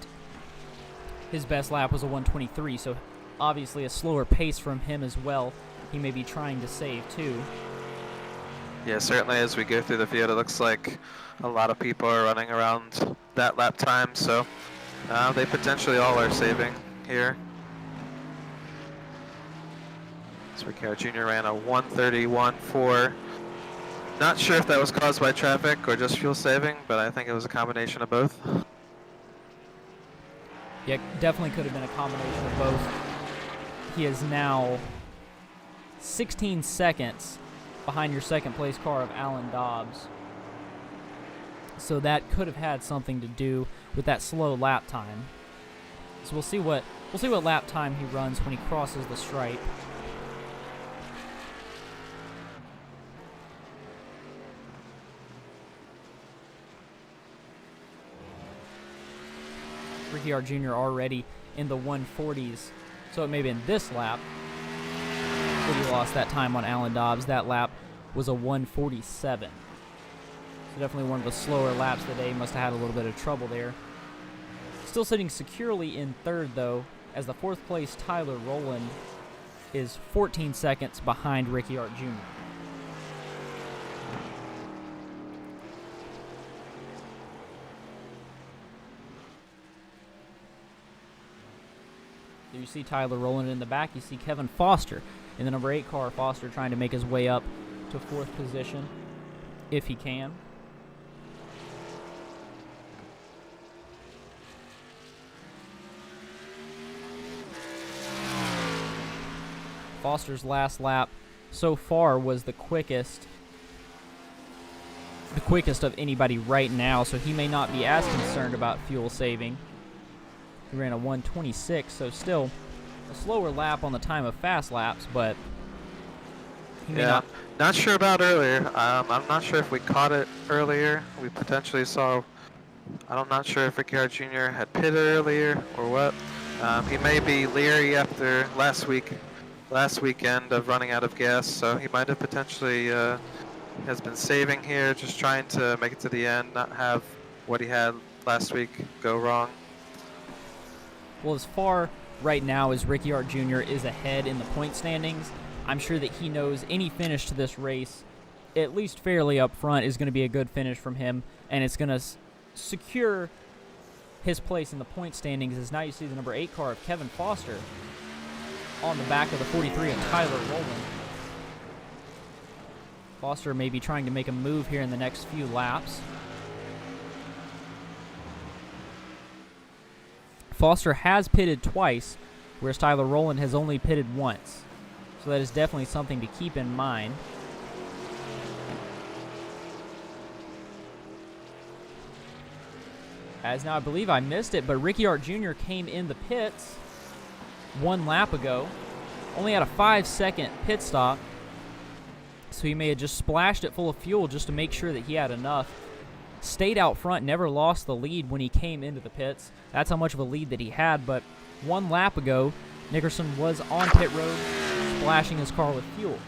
His best lap was a 1:23, so obviously a slower pace from him as well. He may be trying to save, too. Yeah, certainly as we go through the field, it looks like a lot of people are running around that lap time, so they potentially all are saving here. So Ricciardo Jr. ran a 1:31.4. Not sure if that was caused by traffic or just fuel saving, but I think it was a combination of both. Yeah, definitely could have been a combination of both. He is now 16 seconds behind your second place car of Alan Dobbs. So that could have had something to do with that slow lap time. So we'll see what lap time he runs when he crosses the stripe. Ricciardo Jr. already in the 140s, so it may have been this lap that he lost that time on Alan Dobbs. That lap was a 147. So definitely one of the slower laps of the day. Must have had a little bit of trouble there. Still sitting securely in third, though, as the fourth place Tyler Rowland is 14 seconds behind Ricciardo Jr. There you see Tyler Rowland in the back. You see Kevin Foster in the number 8 car. Foster trying to make his way up to 4th position if he can. Foster's last lap so far was the quickest of anybody right now, so he may not be as concerned about fuel saving. He ran a 126, so still a slower lap on the time of fast laps, but he may not sure about earlier. I'm not sure if we caught it earlier. We potentially saw. I'm not sure if Ricciardo Jr. had pitted earlier or what. He may be leery after last weekend of running out of gas, so he might have potentially has been saving here, just trying to make it to the end, not have what he had last week go wrong. Well, as far right now as Ricciardo Jr. is ahead in the point standings, I'm sure that he knows any finish to this race, at least fairly up front, is going to be a good finish from him, and it's going to secure his place in the point standings, as now you see the number 8 car of Kevin Foster on the back of the 43 of Tyler Rowland. Foster may be trying to make a move here in the next few laps. Foster has pitted twice, whereas Tyler Rowland has only pitted once. So that is definitely something to keep in mind. As now I believe I missed it, but Ricciardo Jr. came in the pits 1 lap ago. Only had a 5-second pit stop. So he may have just splashed it full of fuel just to make sure that he had enough. Stayed out front, never lost the lead when he came into the pits. That's how much of a lead that he had, but 1 lap ago, Nickerson was on pit road, splashing his car with fuel.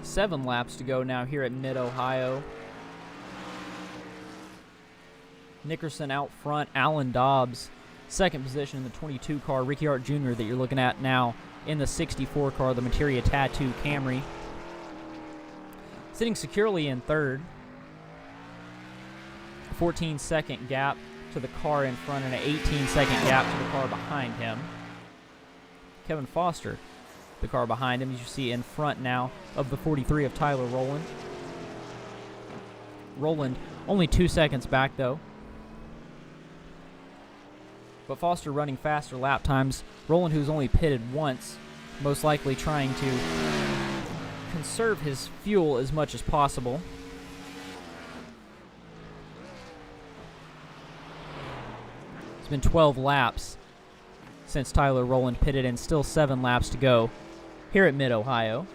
Seven laps to go now here at Mid-Ohio. Nickerson out front. Alan Dobbs, second position in the 22 car. Ricciardo Jr. that you're looking at now in the 64 car, the Materia Tattoo Camry. Sitting securely in third. 14-second gap to the car in front and an 18-second gap to the car behind him. Kevin Foster, the car behind him, as you see in front now of the 43 of Tyler Rowland. Rowland only 2 seconds back, though. But Foster running faster lap times. Rowland, who's only pitted once, most likely trying to conserve his fuel as much as possible. It's been 12 laps since Tyler Rowland pitted, and still 7 laps to go here at Mid-Ohio.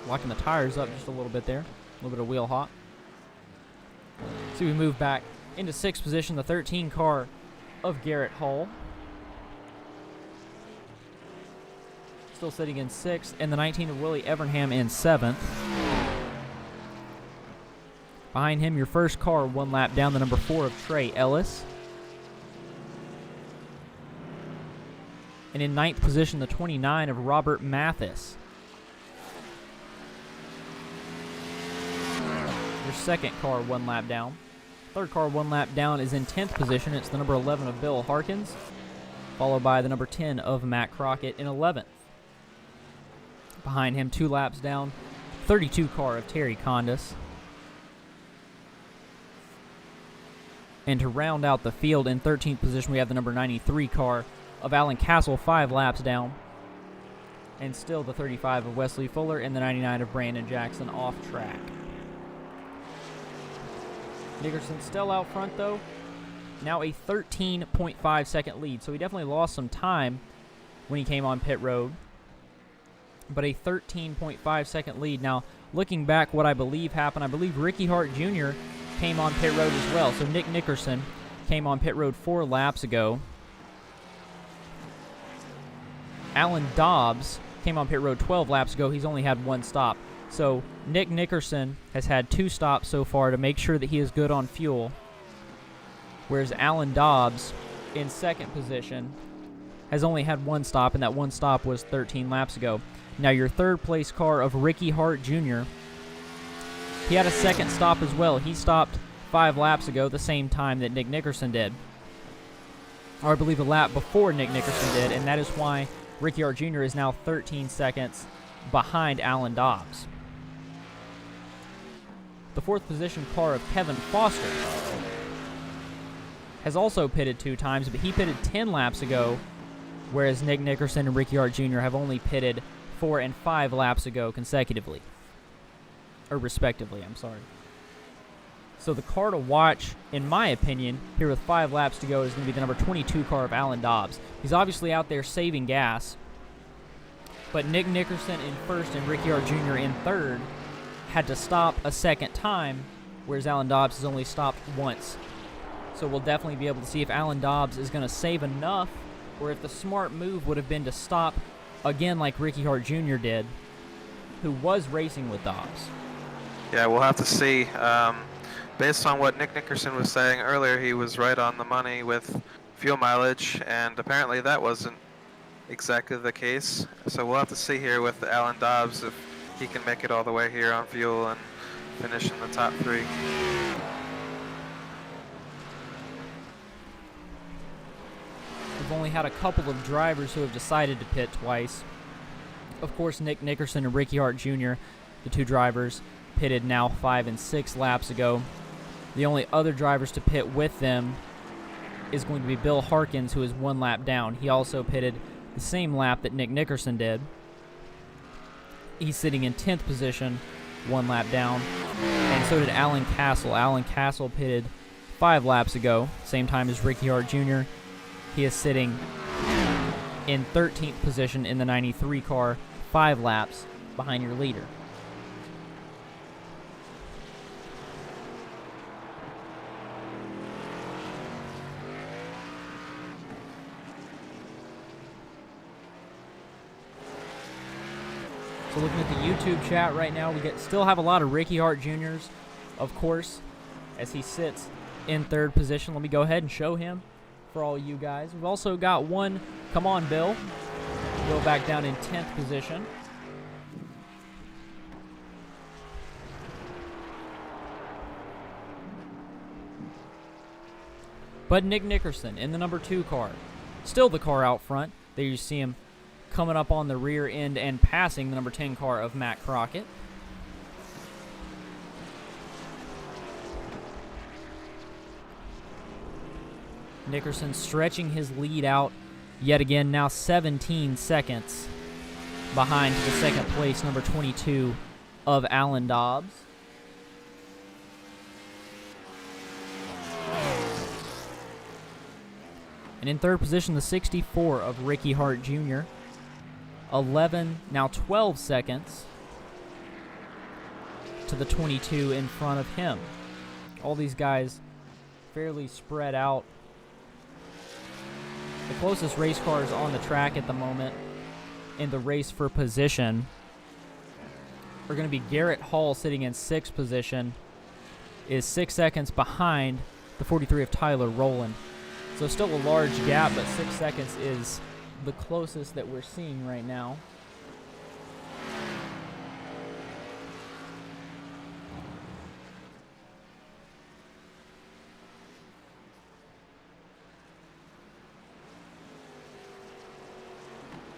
Locking the tires up just a little bit there. A little bit of wheel hop. So we move back into 6th position, the 13 car of Garrett Hull. still sitting in 6th, and the 19 of Willie Evernham in 7th. Behind him, your first car, 1 lap down, the number 4 of Trey Ellis. And in 9th position, the 29 of Robert Mathis. Your second car, 1 lap down. Third car, 1 lap down, is in 10th position. It's the number 11 of Bill Harkins, followed by the number 10 of Matt Crockett in 11th. Behind him, 2 laps down, 32 car of Terry Condis. And to round out the field, in 13th position, we have the number 93 car of Alan Castle, 5 laps down. And still the 35 of Wesley Fuller and the 99 of Brandon Jackson off track. Nickerson still out front, though. Now a 13.5 second lead. So he definitely lost some time when he came on pit road. But a 13.5 second lead. Now, looking back, what I believe happened, I believe Ricky Hart Jr. came on pit road as well. So Nick Nickerson came on pit road 4 laps ago. Alan Dobbs came on pit road 12 laps ago. He's only had 1 stop. So Nick Nickerson has had 2 stops so far to make sure that he is good on fuel. Whereas Alan Dobbs, in 2nd position, has only had 1 stop, and that 1 stop was 13 laps ago. Now your 3rd place car of Ricky Hart Jr., he had a 2nd stop as well. He stopped 5 laps ago, the same time that Nick Nickerson did. Or I believe a lap before Nick Nickerson did, and that is why Ricky Hart Jr. is now 13 seconds behind Alan Dobbs. The 4th position car of Kevin Foster has also pitted 2 times, but he pitted 10 laps ago, whereas Nick Nickerson and Ricky Hart Jr. have only pitted 4 and 5 laps ago consecutively. Or respectively, I'm sorry. So the car to watch, in my opinion, here with 5 laps to go is going to be the number 22 car of Alan Dobbs. He's obviously out there saving gas, but Nick Nickerson in 1st and Ricky Hart Jr. in 3rd had to stop a 2nd time, whereas Alan Dobbs has only stopped once. So we'll definitely be able to see if Alan Dobbs is going to save enough, or if the smart move would have been to stop again like Ricky Hart Jr. did, who was racing with Dobbs. Yeah, we'll have to see. Based on what Nick Nickerson was saying earlier, he was right on the money with fuel mileage, and apparently that wasn't exactly the case. So we'll have to see here with Alan Dobbs if he can make it all the way here on fuel and finish in the top 3. We've only had a couple of drivers who have decided to pit twice. Of course, Nick Nickerson and Ricky Hart Jr., the 2 drivers, pitted now 5 and 6 laps ago. The only other drivers to pit with them is going to be Bill Harkins, who is 1 lap down. He also pitted the same lap that Nick Nickerson did. He's sitting in 10th position, 1 lap down. And so did Alan Castle. Alan Castle pitted 5 laps ago, same time as Ricky Hart Jr. He is sitting in 13th position in the 93 car, 5 laps behind your leader. So looking at the YouTube chat right now, we still have a lot of Ricky Hart Jr.'s, of course, as he sits in 3rd position. Let me go ahead and show him for all you guys. We've also got one, come on, Bill. Bill back down in 10th position. But Nick Nickerson in the number 2 car. Still the car out front. There you see him coming up on the rear end and passing the number 10 car of Matt Crockett. Nickerson stretching his lead out yet again, now 17 seconds behind the 2nd place number 22 of Alan Dobbs. And in 3rd position, the 64 of Ricky Hart Jr. 12 seconds to the 22 in front of him. All these guys fairly spread out. The closest race car is on the track at the moment, in the race for position are going to be Garrett Hall sitting in 6th position, is 6 seconds behind the 43 of Tyler Rowland. So still a large gap, but 6 seconds is the closest that we're seeing right now.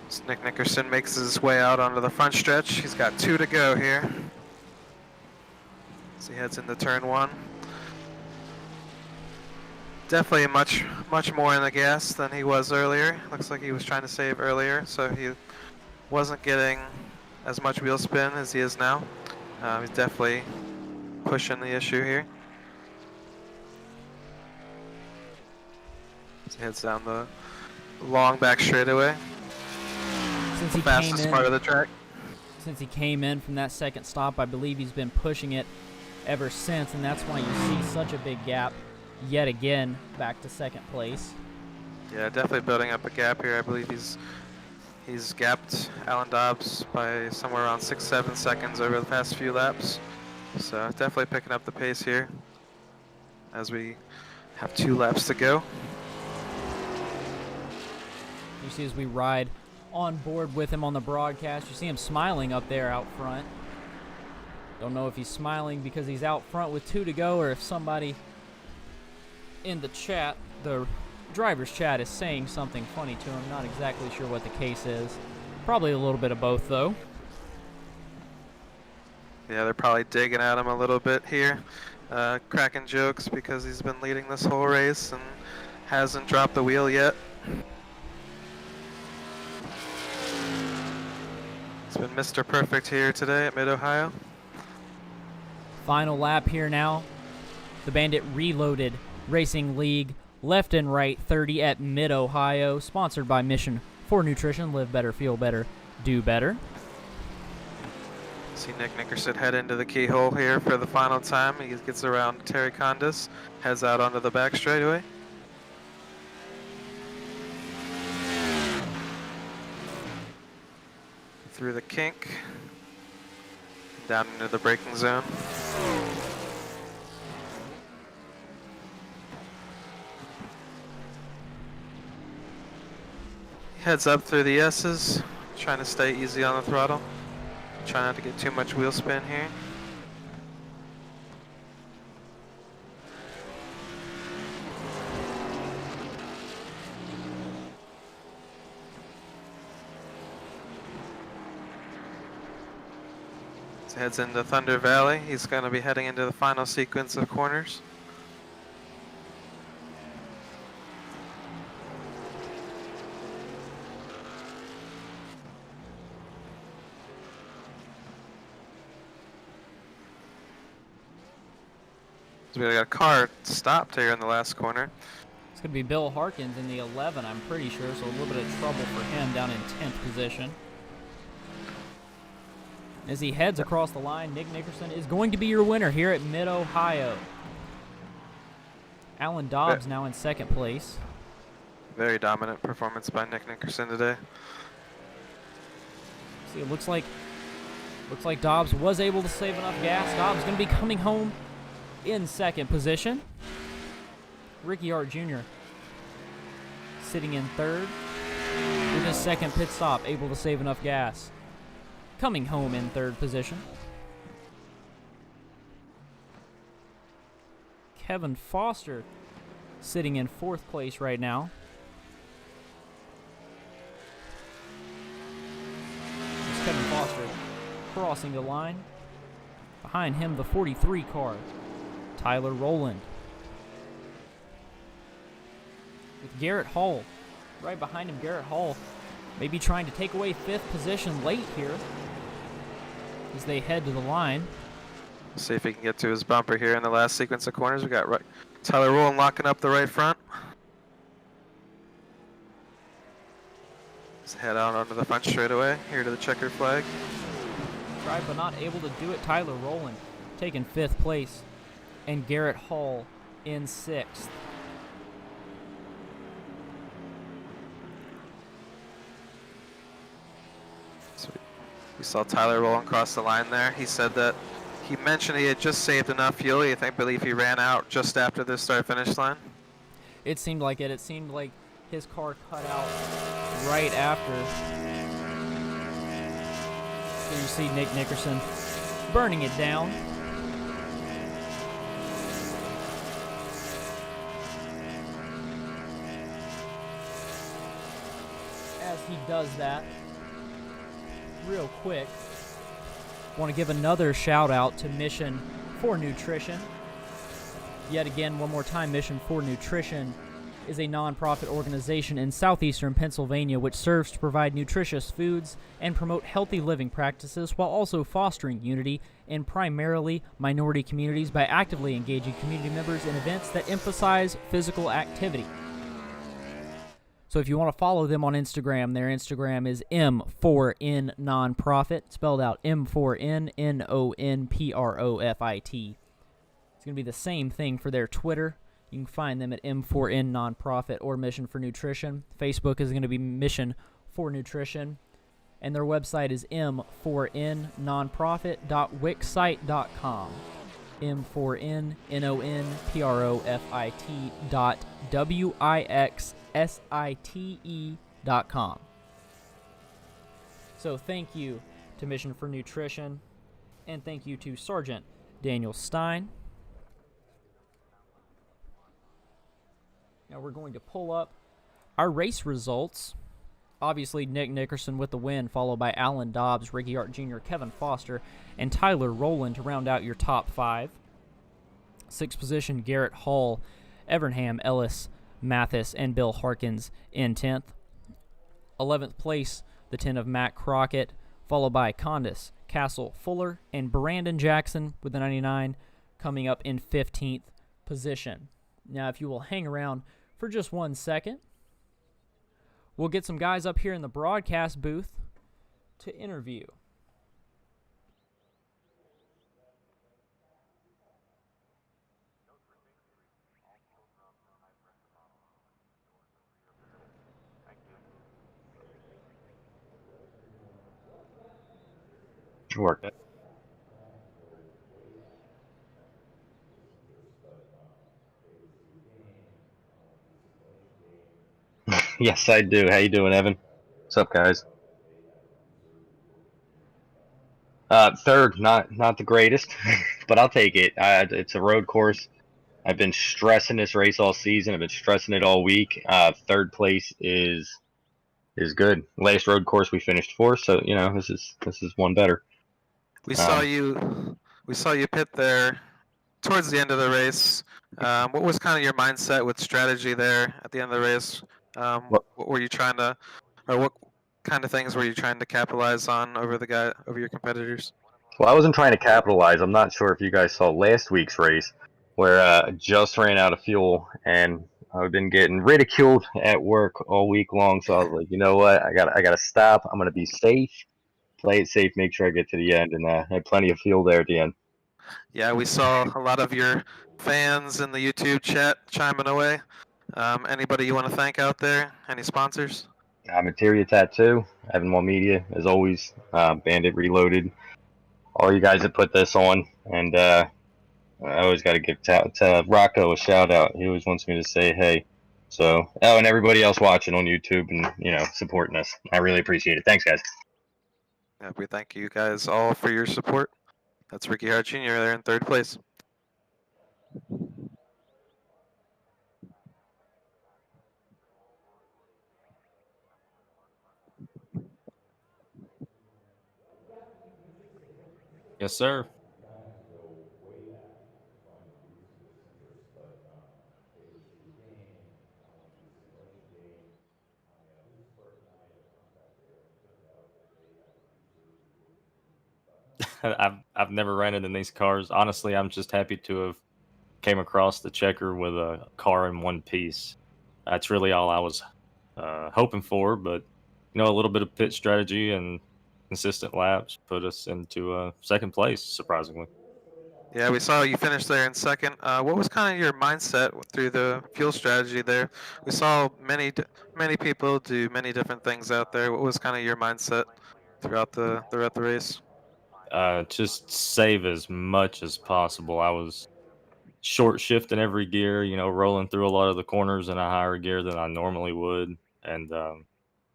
As Nick Nickerson makes his way out onto the front stretch. He's got 2 to go here. As he heads into turn 1. Definitely much more in the gas than he was earlier. Looks like he was trying to save earlier, so he wasn't getting as much wheel spin as he is now. He's definitely pushing the issue here. As he heads down the long back straightaway. Since he Fastest part of the track. Since he came in from that second stop, I believe he's been pushing it ever since, and that's why you see such a big gap yet again back to 2nd place. Yeah, definitely building up a gap here. I believe he's gapped Alan Dobbs by somewhere around 6-7 seconds over the past few laps. So definitely picking up the pace here as we have 2 laps to go. You see as we ride on board with him on the broadcast, you see him smiling up there out front. Don't know if he's smiling because he's out front with 2 to go, or if somebody in the chat, the driver's chat, is saying something funny to him. Not exactly sure what the case is. Probably a little bit of both, though. Yeah, they're probably digging at him a little bit here, cracking jokes because he's been leading this whole race and hasn't dropped the wheel yet. It's been Mr. Perfect here today at Mid-Ohio. Final lap here now. The Bandit Reloaded Racing League Left and Right 30 at Mid-Ohio, sponsored by Mission for Nutrition. Live better, feel better, do better. See Nick Nickerson head into the keyhole here for the final time. He gets around Terry Condis, heads out onto the back straightaway. Through the kink, down into the braking zone. Heads up through the S's, trying to stay easy on the throttle. Try not to get too much wheel spin here. As he heads into Thunder Valley, he's going to be heading into the final sequence of corners. So we got a car stopped here in the last corner. It's going to be Bill Harkins in the 11, I'm pretty sure, so a little bit of trouble for him down in 10th position. As he heads across the line, Nick Nickerson is going to be your winner here at Mid-Ohio. Alan Dobbs now in 2nd place. Very dominant performance by Nick Nickerson today. See, it looks like Dobbs was able to save enough gas. Dobbs going to be coming home in 2nd position. Ricky Hart Jr. sitting in 3rd with his 2nd pit stop, able to save enough gas. Coming home in 3rd position. Kevin Foster sitting in 4th place right now. It's Kevin Foster crossing the line. Behind him, the 43 car, Tyler Rowland. With Garrett Hall right behind him. Garrett Hall maybe trying to take away 5th position late here as they head to the line. See if he can get to his bumper here in the last sequence of corners. We got Tyler Rowland locking up the right front. Let's head out onto the front straightaway here to the checkered flag. Tried but not able to do it. Tyler Rowland taking 5th place, and Garrett Hall in 6th. So we saw Tyler rolling across the line there. He said that he mentioned he had just saved enough fuel. I believe he ran out just after the start-finish line. It seemed like it. It seemed like his car cut out right after. So you see Nick Nickerson burning it down. As he does that, real quick, want to give another shout out to Mission for Nutrition. Yet again, one more time, Mission for Nutrition is a nonprofit organization in southeastern Pennsylvania which serves to provide nutritious foods and promote healthy living practices while also fostering unity in primarily minority communities by actively engaging community members in events that emphasize physical activity. So if you want to follow them on Instagram, their Instagram is M4N Nonprofit, spelled out M4N NONPROFIT. It's going to be the same thing for their Twitter. You can find them at M4N Nonprofit or Mission for Nutrition. Facebook is going to be Mission for Nutrition. And their website is m4nnonprofit.wixsite.com. M4N-N-N-P-R-O-F-I-T.WIXSITE.com. So thank you to Mission for Nutrition, and thank you to Sergeant Daniel Stein. Now we're going to pull up our race results. Obviously, Nick Nickerson with the win, followed by Alan Dobbs, Ricky Hart Jr., Kevin Foster, and Tyler Rowland to round out your top 5. 6th position, Garrett Hall, Evernham, Ellis, Mathis, and Bill Harkins in 10th. 11th place, the 10 of Matt Crockett, followed by Condis, Castle, Fuller, and Brandon Jackson with the 99, coming up in 15th position. Now, if you will hang around for just 1 second, we'll get some guys up here in the broadcast booth to interview. Work it. Yes, I do. How you doing, Evan? What's up, guys? Third, not the greatest, but I'll take it. It's a road course. I've been stressing this race all season. I've been stressing it all week. Third place is good. Last road course we finished fourth, so you know this is one better. We saw you pit there towards the end of the race. What was kind of your mindset with strategy there at the end of the race? What were you trying to, or what kind of things were you trying to capitalize on over your competitors? Well, I wasn't trying to capitalize. I'm not sure if you guys saw last week's race where I just ran out of fuel and I've been getting ridiculed at work all week long. So I was like, you know what? I gotta stop. I'm gonna be safe. Play it safe, make sure I get to the end, and had plenty of fuel there at the end. Yeah, we saw a lot of your fans in the YouTube chat chiming away. Anybody you want to thank out there? Any sponsors? Materia Tattoo, Evan Wall Media, as always, Bandit Reloaded, all you guys that put this on, and I always got to give to Rocco a shout out. He always wants me to say hey. So, and everybody else watching on YouTube and supporting us. I really appreciate it. Thanks, guys. Yeah, we thank you guys all for your support. That's Ricky Hart Jr. there in third place. Yes, sir. I've never ran in these cars. Honestly, I'm just happy to have came across the checker with a car in one piece. That's really all I was hoping for, but a little bit of pit strategy and consistent laps put us into second place, surprisingly. Yeah, we saw you finish there in second. What was kind of your mindset through the fuel strategy there? We saw many people do many different things out there. What was kind of your mindset throughout the race? Just save as much as possible. I was short shifting every gear, rolling through a lot of the corners in a higher gear than I normally would. And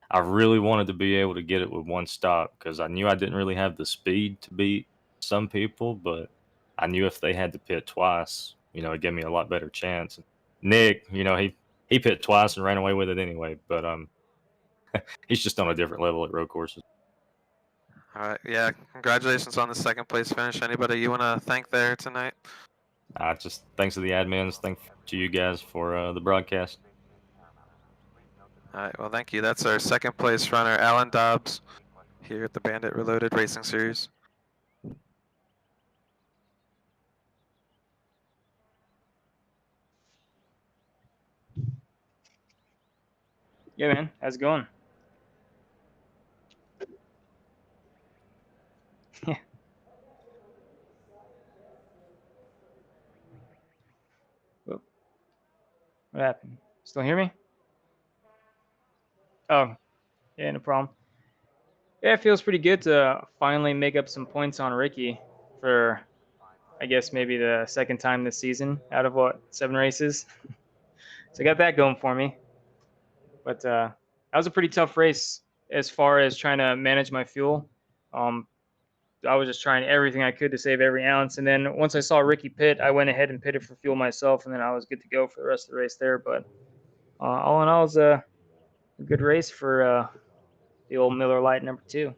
I really wanted to be able to get it with one stop because I knew I didn't really have the speed to beat some people, but I knew if they had to pit twice, it gave me a lot better chance. Nick, he pit twice and ran away with it anyway, but he's just on a different level at road courses. All right, yeah, congratulations on the second place finish. Anybody you want to thank there tonight? Just thanks to the admins, thanks to you guys for the broadcast. All right, well, thank you. That's our second place runner, Alan Dobbs, here at the Bandit Reloaded Racing Series. Yeah, man. How's it going? Yeah. Whoop. What happened? Still hear me? Oh, yeah, no problem. Yeah, it feels pretty good to finally make up some points on Ricky for, I guess, maybe the second time this season out of 7 races. So I got that going for me. But that was a pretty tough race as far as trying to manage my fuel. I was just trying everything I could to save every ounce. And then once I saw Ricky pit, I went ahead and pitted for fuel myself, and then I was good to go for the rest of the race there. But all in all, it was a good race for the old Miller Lite number 2.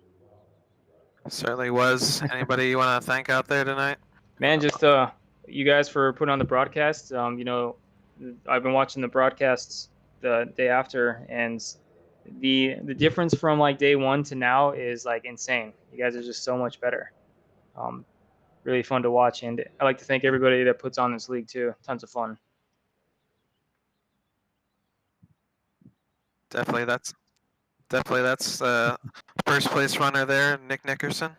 Certainly was. Anybody you want to thank out there tonight? Man, just you guys for putting on the broadcast. I've been watching the broadcasts the day after, and the difference from like day 1 to now is like insane. You guys are just so much better. Really fun to watch, and I like to thank everybody that puts on this league too. Tons of fun. Definitely, that's first place runner there, Nick Nickerson.